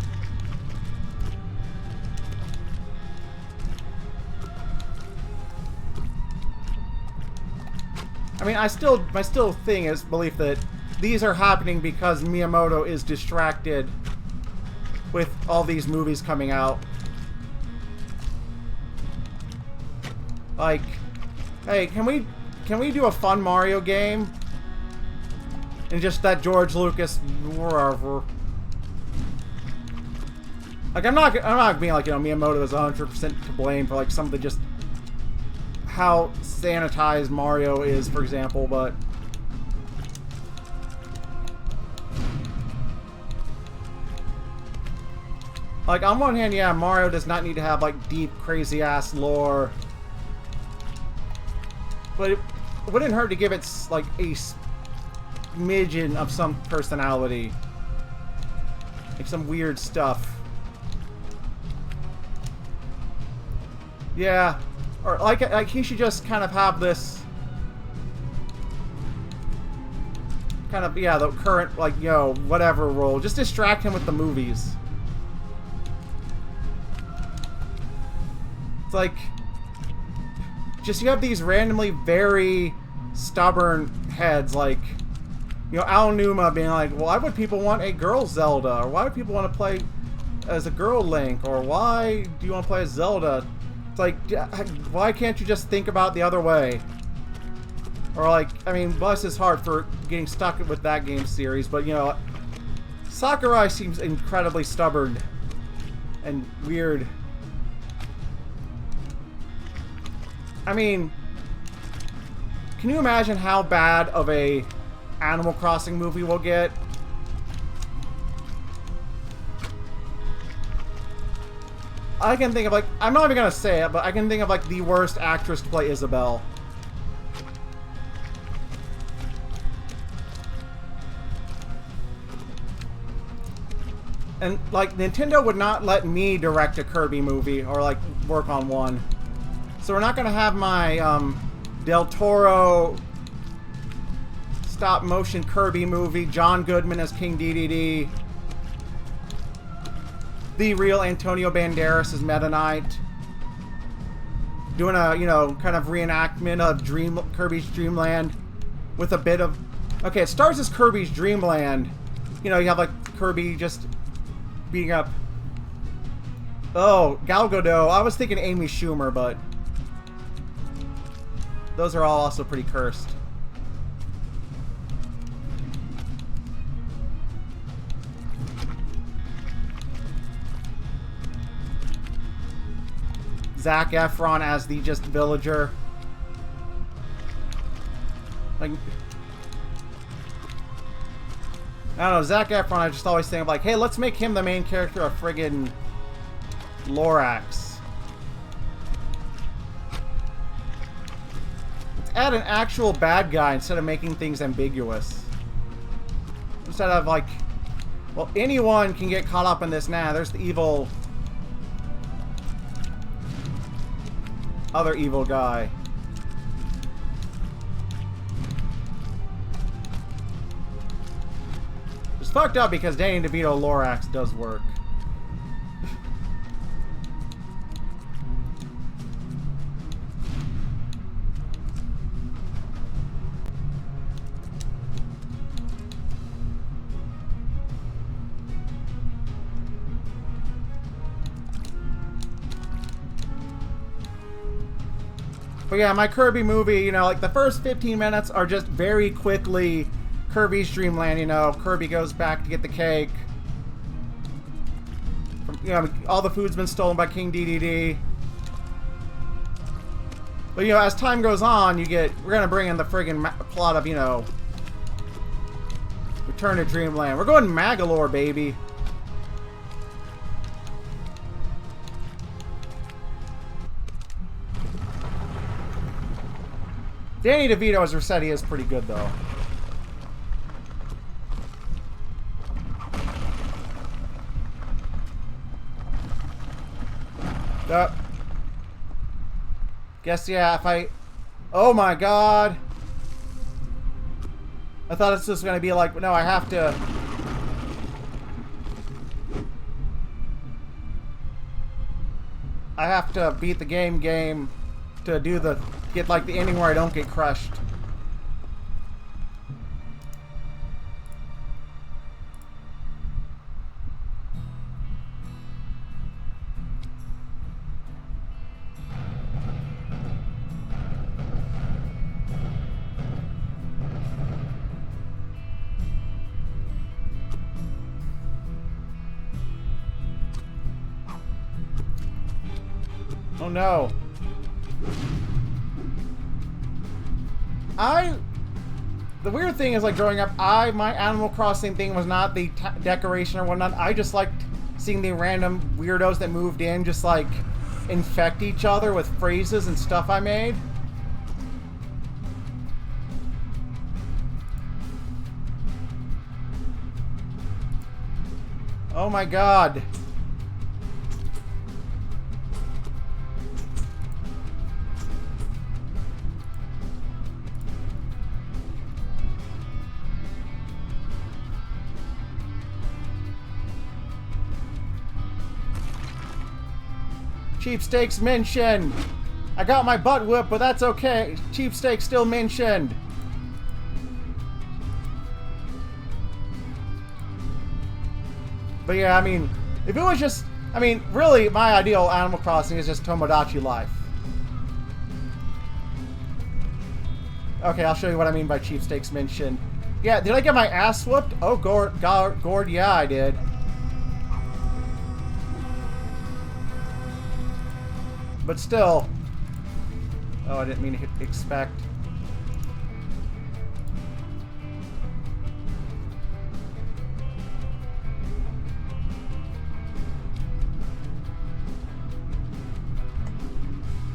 I mean, my still thing is belief that these are happening because Miyamoto is distracted with all these movies coming out. Like, hey, can we do a fun Mario game? And just that George Lucas, wherever. Like, I'm not being like, you know, Miyamoto is 100% to blame for like some of the just how sanitized Mario is, for example, but like on one hand, yeah, Mario does not need to have like deep, crazy ass lore, but it wouldn't hurt to give it like a smidgen of some personality, like some weird stuff. Yeah. Or like he should just kind of have this kind of, yeah, the current, like, yo, whatever role. Just distract him with the movies. It's like, just you have these randomly very stubborn heads, like, you know, Al Numa being like, well, why would people want a girl Zelda? Or why would people want to play as a girl Link? Or why do you want to play as Zelda? It's like, why can't you just think about the other way? Or like, I mean, bless his heart for getting stuck with that game series, but you know, Sakurai seems incredibly stubborn and weird. I mean, Can you imagine how bad of a Animal Crossing movie we'll get? I can think of, like, I'm not even gonna say it, but I can think of, like, the worst actress to play Isabelle. And, like, Nintendo would not let me direct a Kirby movie or, like, work on one. So we're not gonna have my, Del Toro stop-motion Kirby movie, John Goodman as King Dedede, the real Antonio Banderas as Meta Knight, doing a, you know, kind of reenactment of Kirby's Dream Land with a bit of... Okay, it starts as Kirby's Dream Land. You know, you have, like, Kirby just beating up... Oh, Gal Gadot. I was thinking Amy Schumer, but... Those are all also pretty cursed. Zac Efron as the just villager. Like, I don't know, Zac Efron, I just always think of, like, hey, let's make him the main character of friggin' Lorax. Let's add an actual bad guy instead of making things ambiguous. Instead of, like, well, anyone can get caught up in this now. There's the evil... other evil guy. It's fucked up because Danny DeVito Lorax does work. But yeah, my Kirby movie, you know, like the first 15 minutes are just very quickly Kirby's Dream Land, you know, Kirby goes back to get the cake. You know, all the food's been stolen by King Dedede. But, you know, as time goes on, we're gonna bring in the friggin' plot of, you know, Return to Dreamland. We're going Magolor, baby. Danny DeVito as Rossetti is pretty good, though. Guess, yeah, if I... Oh my god! I thought this was going to be like, no, I have to... I have to beat the game to do the... get, like, the ending where I don't get crushed. Oh no. The weird thing is, like, growing up, my Animal Crossing thing was not the decoration or whatnot. I just liked seeing the random weirdos that moved in just, like, infect each other with phrases and stuff I made. Oh my god. Cheapsteaks mentioned. I got my butt whipped, but that's okay. Cheapsteak still mentioned. But yeah, I mean, if it was just... I mean, really, my ideal Animal Crossing is just Tomodachi Life. Okay, I'll show you what I mean by Cheapsteaks mentioned. Yeah, did I get my ass whooped? Oh, Gord, yeah, I did. But still... Oh, I didn't mean to expect.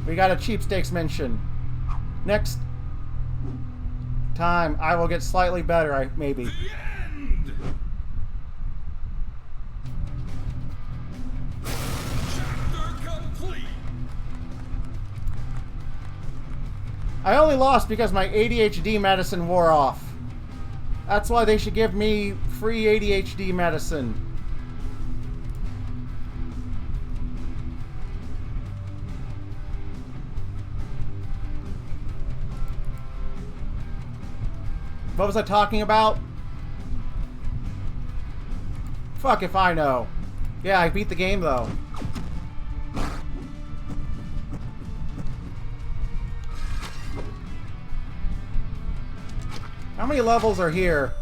We got a cheapstakes mention. Next time, I will get slightly better, maybe. The end. Chapter complete. I only lost because my ADHD medicine wore off. That's why they should give me free ADHD medicine. What was I talking about? Fuck if I know. Yeah, I beat the game though. How many levels are here?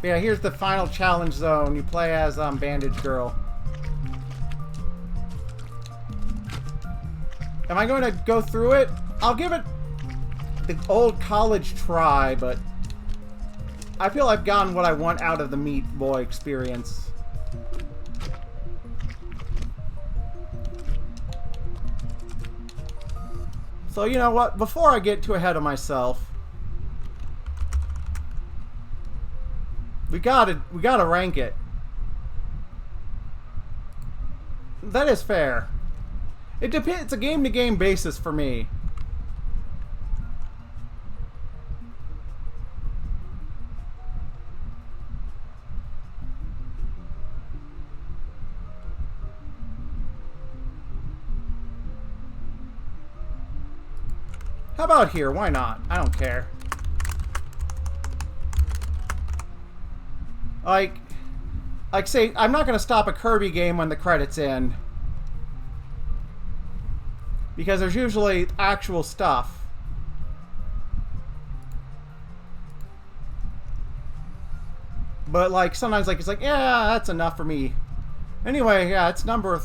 Yeah, here's the final challenge zone. You play as Bandage Girl. Am I going to go through it? I'll give it the old college try, but I feel I've gotten what I want out of the Meat Boy experience. So you know what? Before I get too ahead of myself, we gotta rank it. That is fair. It depends. It's a game-to-game basis for me. How about here? Why not? I don't care. Like say, I'm not going to stop a Kirby game when the credits end. Because there's usually actual stuff. But like, sometimes like, it's like, yeah, that's enough for me. Anyway, yeah, it's number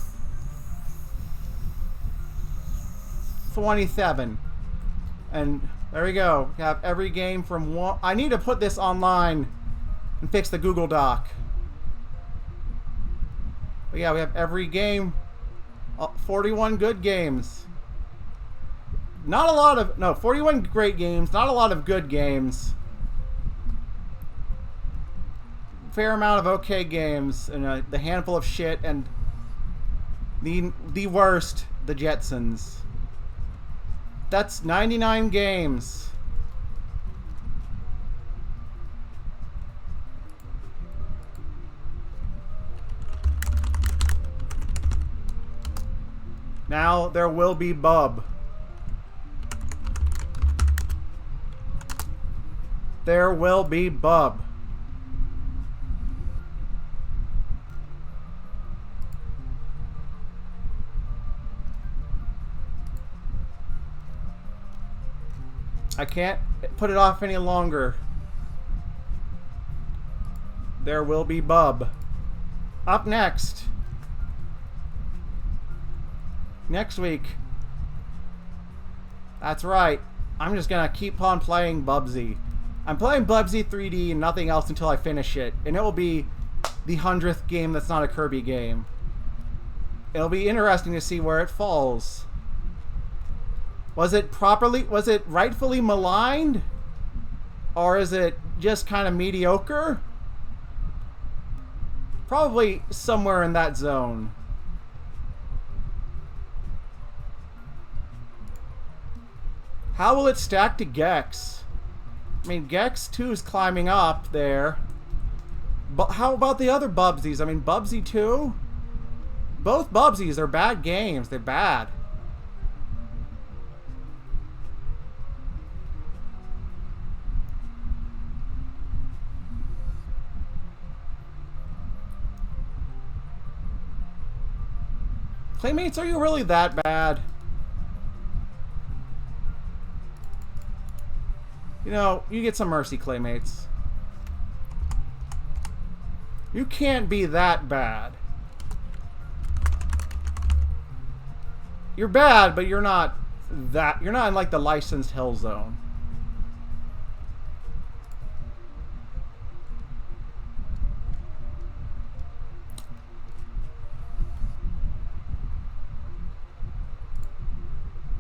27. And there we go. We have every game from one. I need to put this online and fix the Google Doc. But yeah, we have every game. 41 good games. Not a lot of... No, 41 great games. Not a lot of good games. Fair amount of okay games. And the handful of shit. And the worst, the Jetsons. That's 99 games. Now there will be Bub. There will be Bub. I can't put it off any longer. There will be Bub. Up next. Next week. That's right. I'm just gonna keep on playing Bubsy. I'm playing Bubsy 3D and nothing else until I finish it. And it will be the 100th game that's not a Kirby game. It'll be interesting to see where it falls. Was it rightfully maligned? Or is it just kind of mediocre? Probably somewhere in that zone. How will it stack to Gex? I mean, Gex 2 is climbing up there. But how about the other Bubsies? I mean, Bubsy 2? Both Bubsies are bad games. They're bad. Claymates, are you really that bad? You know, you get some mercy, Claymates. You can't be that bad. You're bad, but you're not that... You're not in, like, the licensed hell zone.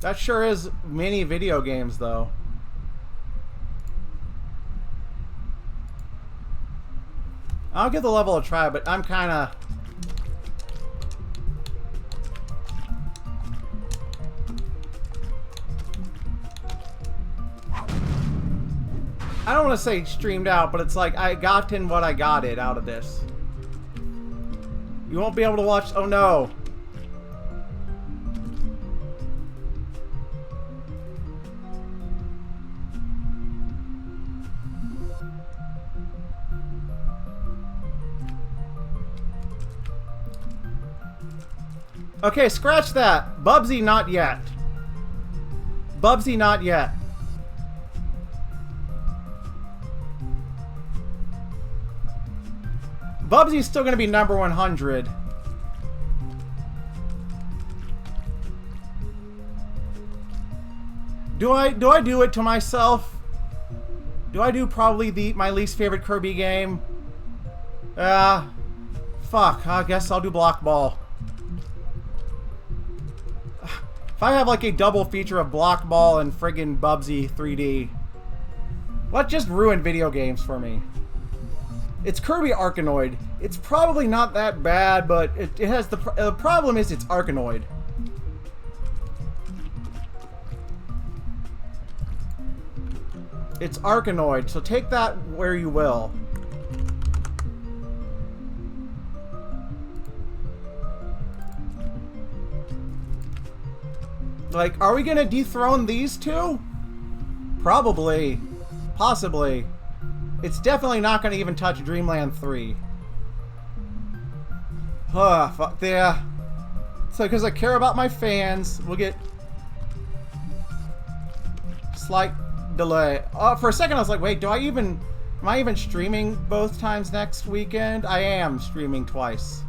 That sure is mini video games, though. I'll give the level a try, but I'm kind of... I don't want to say streamed out, but it's like I gotten what I got it out of this. You won't be able to watch... Oh, no. Okay, scratch that. Bubsy, not yet. Bubsy, not yet. Bubsy's still gonna be number 100. Do I do it to myself? Do I do probably my least favorite Kirby game? Fuck. I guess I'll do Block Ball. If I have like a double feature of Block Ball and friggin' Bubsy 3D, what just ruined video games for me? It's Kirby Arkanoid. It's probably not that bad, but it has the problem is it's Arkanoid. It's Arkanoid, so take that where you will. Like, are we gonna dethrone these two? Probably. Possibly. It's definitely not gonna even touch Dreamland 3. Fuck, yeah. So, because I care about my fans, we'll get... slight delay. For a second I was like, wait, am I even streaming both times next weekend? I am streaming twice.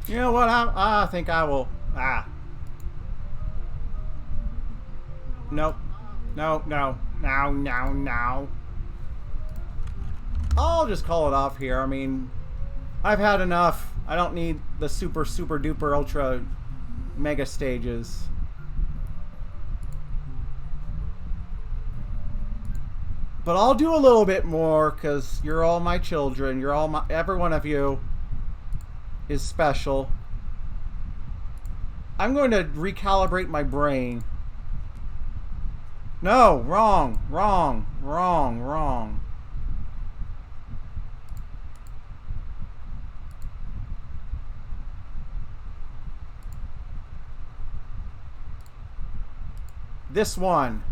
You know what? I think I will. Nope. No. No. I'll just call it off here. I mean, I've had enough. I don't need the super duper ultra mega stages. But I'll do a little bit more because you're all my children. You're all my... Every one of you is special. I'm going to recalibrate my brain. No, wrong. This one.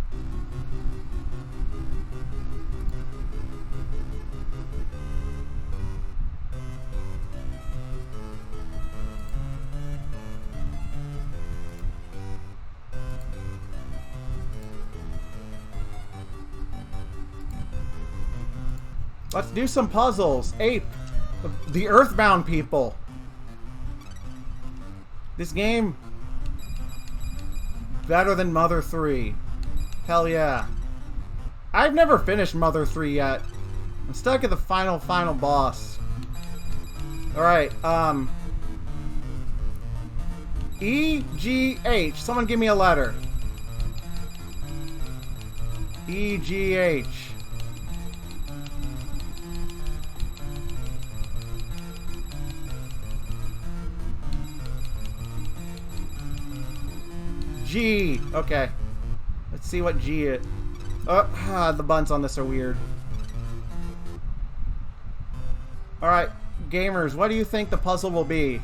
Let's do some puzzles. Ape, the Earthbound people. This game, better than Mother 3. Hell yeah. I've never finished Mother 3 yet. I'm stuck at the final boss. Alright, E-G-H. Someone give me a letter. E-G-H. G. Okay. Let's see what G is. Oh, the buttons on this are weird. Alright, gamers, what do you think the puzzle will be?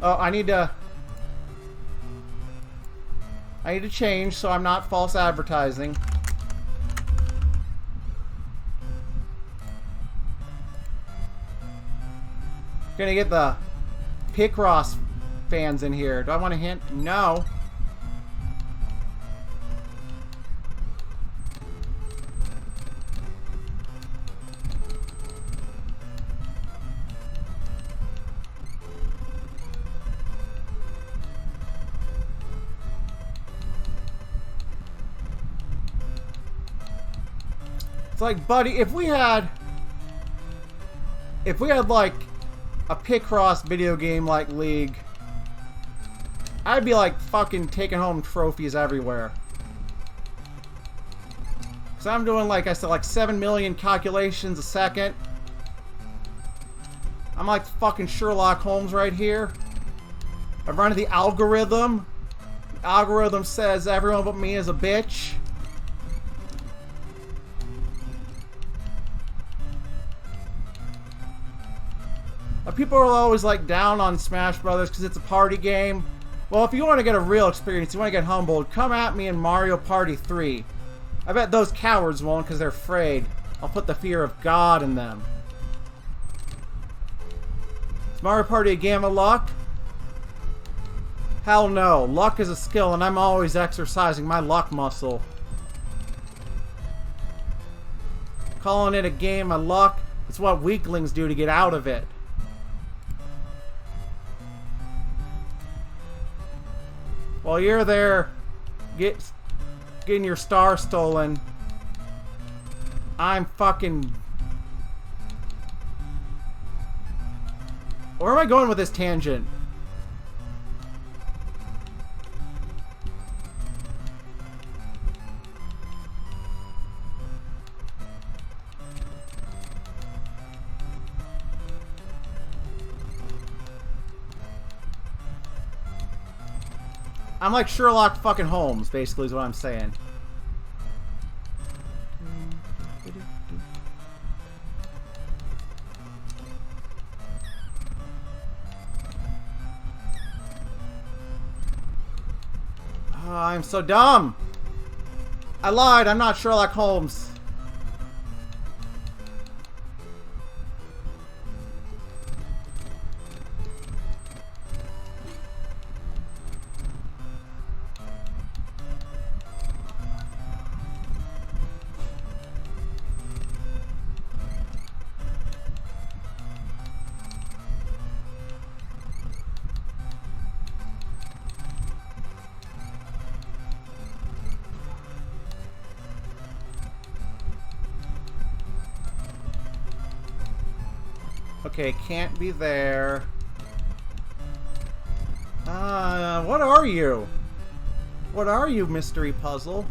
Oh, I need to change so I'm not false advertising. Gonna get the Picross fans in here. Do I want to hint? No. It's like, buddy, if we had like a Picross video game like League, I'd be like fucking taking home trophies everywhere. Cause I'm doing, like I said, like 7 million calculations a second. I'm like fucking Sherlock Holmes right here. I've run the algorithm. The algorithm says everyone but me is a bitch. People are always like down on Smash Brothers because it's a party game. Well, if you want to get a real experience, you want to get humbled, come at me in Mario Party 3. I bet those cowards won't because they're afraid. I'll put the fear of God in them. Is Mario Party a game of luck? Hell no. Luck is a skill and I'm always exercising my luck muscle. Calling it a game of luck, it's what weaklings do to get out of it. While you're there getting your star stolen, I'm fucking... Where am I going with this tangent? I'm like Sherlock fucking Holmes, basically, is what I'm saying. Oh, I'm so dumb. I lied. I'm not Sherlock Holmes. Okay, can't be there. What are you? What are you, mystery puzzle?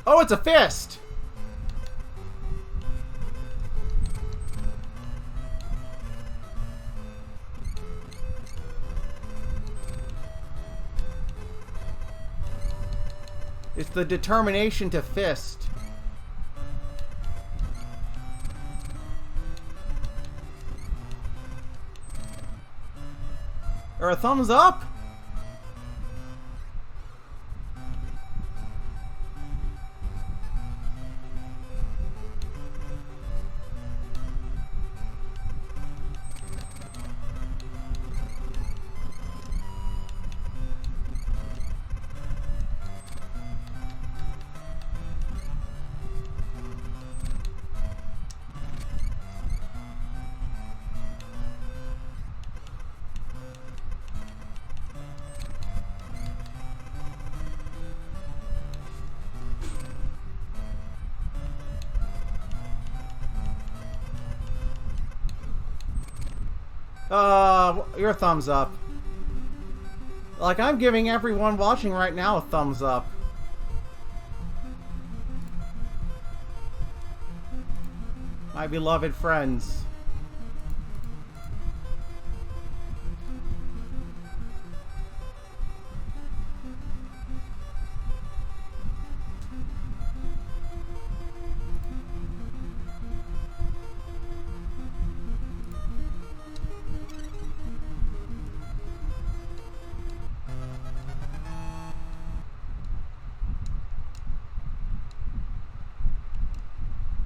Oh, it's a fist! It's the determination to fist. Or a thumbs up? Your thumbs up. Like, I'm giving everyone watching right now a thumbs up. My beloved friends.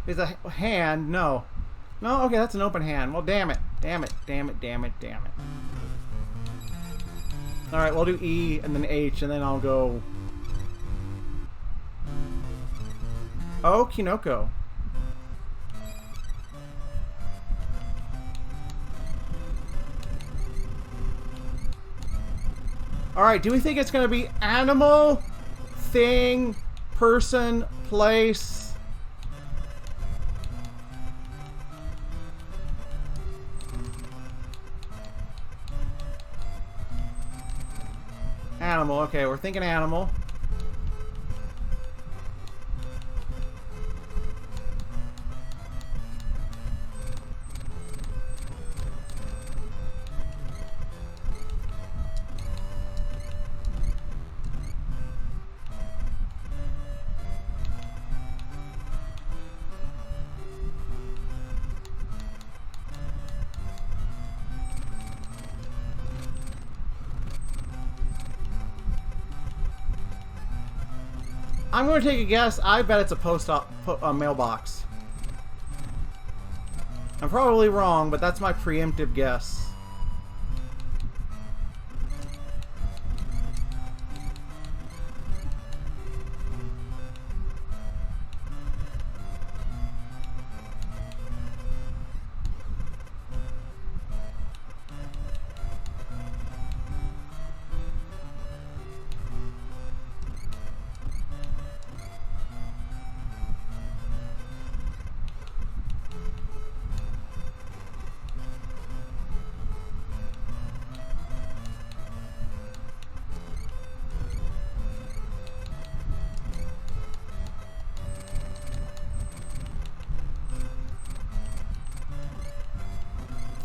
Is a hand? No. No? Okay, that's an open hand. Well, damn it. Damn it. Damn it. Damn it. Damn it. Alright, we'll do E and then H and then I'll go... Oh, Kinoko. Alright, do we think it's going to be animal, thing, person, place... Animal, okay, we're thinking animal. I'm going to take a guess. I bet it's a mailbox. I'm probably wrong, but that's my preemptive guess.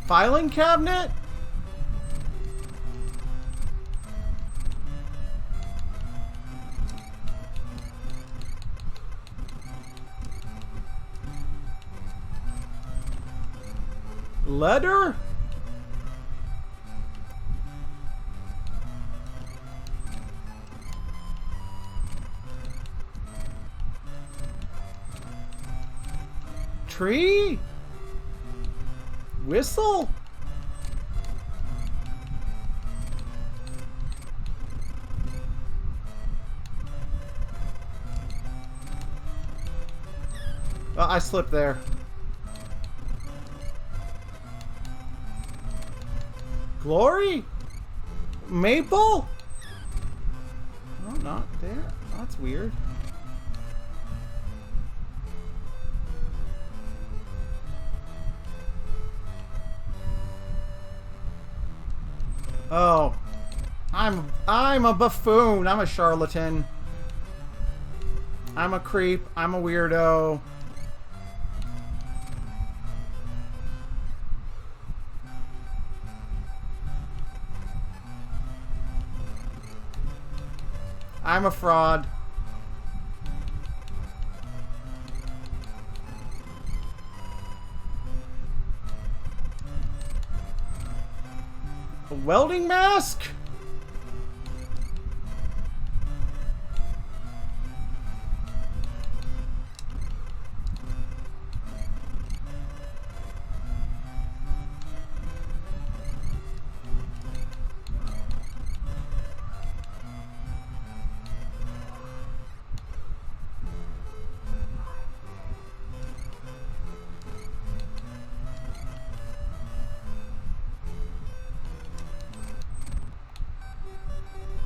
Filing cabinet? Letter? Tree? Whistle? Oh, I slipped there. Glory? Maple? Oh, not there. Oh, that's weird. Oh, I'm a buffoon. I'm a charlatan. I'm a creep. I'm a weirdo. I'm a fraud. A welding mask?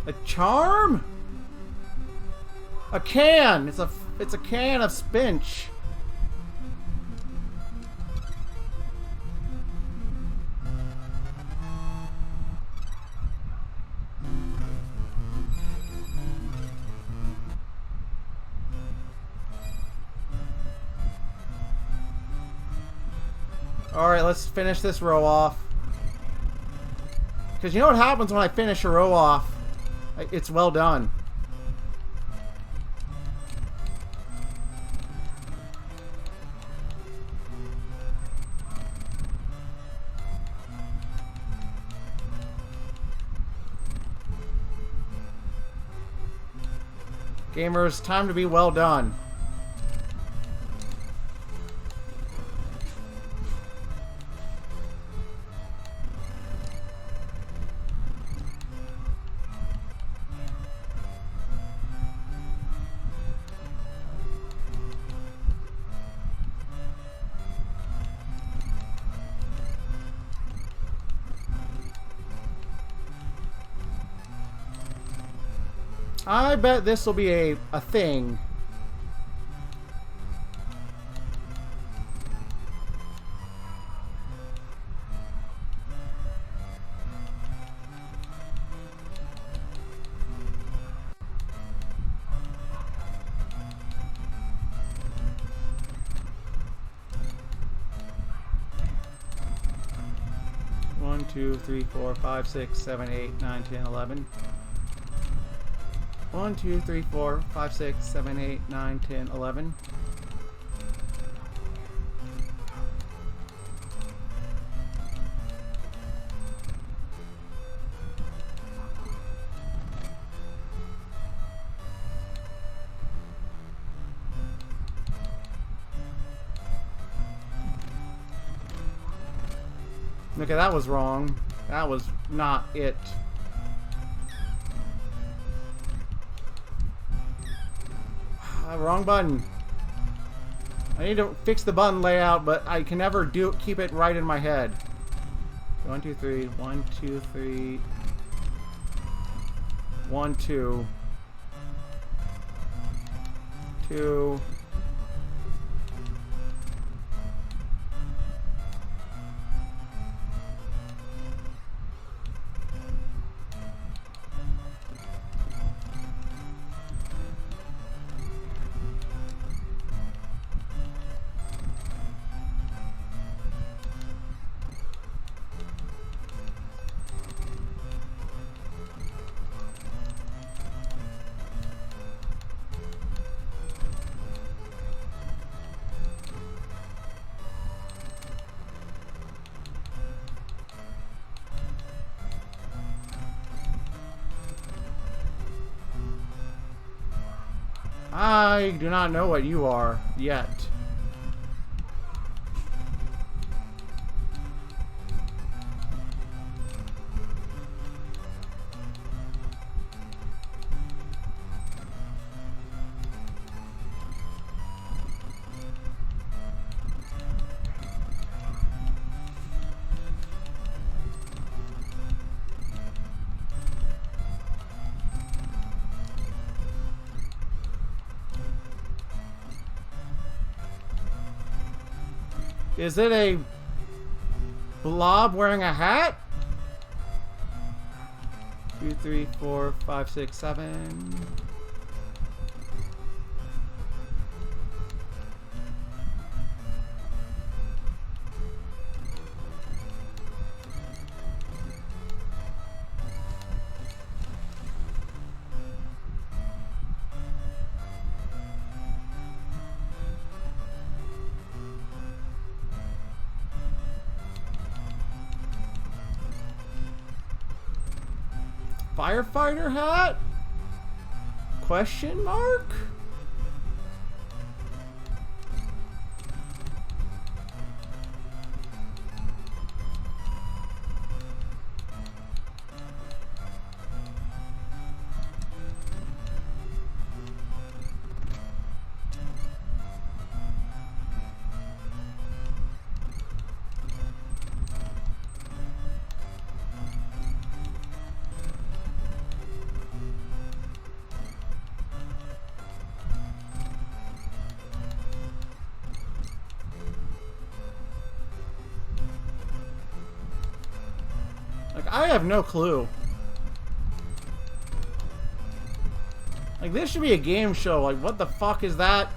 A charm? A can. It's a can of spinach. Alright, let's finish this row off. Because you know what happens when I finish a row off? It's well done. Gamers, time to be well done. I bet this will be a thing. One, 2, 3, 4, 5, 6, 7, 8, 9, 10, 11. 1, 2, 3, 4, 5, 6, 7, 8, 9, 10, 11. Okay, that was wrong. That was not it. Wrong button. I need to fix the button layout, but I can never keep it right in my head. 1, 2, 3. 1, 2, 3. 1, 2. 2. I do not know what you are yet. Is it a blob wearing a hat? 2, 3, 4, 5, 6, 7. Firefighter hat? Question mark? I have no clue. Like, this should be a game show. Like, what the fuck is that?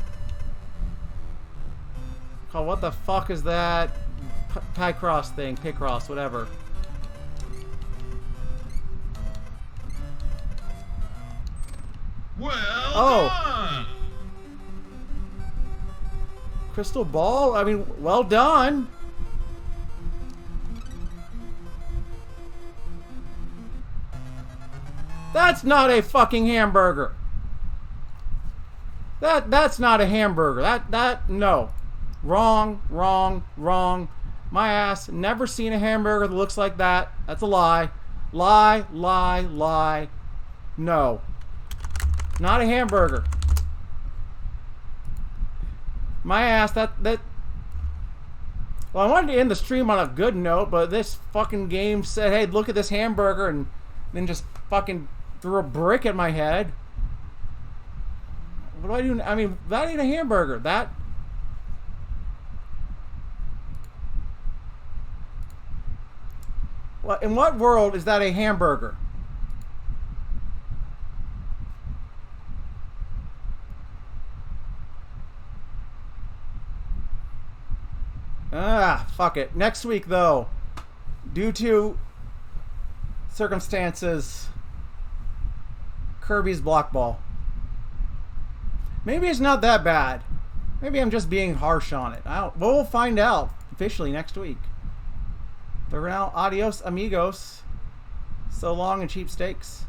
Oh, what the fuck is that Picross thing, Picross, whatever. Well done. Crystal ball? I mean, well done. That's not a fucking hamburger. That's not a hamburger. No. Wrong, wrong, wrong. My ass, never seen a hamburger that looks like that. That's a lie. Lie, lie, lie. No. Not a hamburger. My ass, that... Well, I wanted to end the stream on a good note, but this fucking game said, hey, look at this hamburger, and then just fucking threw a brick at my head. What do I do? I mean, that ain't a hamburger. That... Well, in what world is that a hamburger? Ah, fuck it. Next week, though, due to circumstances, Kirby's Block Ball. Maybe it's not that bad. Maybe I'm just being harsh on it. We'll find out officially next week. For now, adios, amigos. So long and cheap steaks.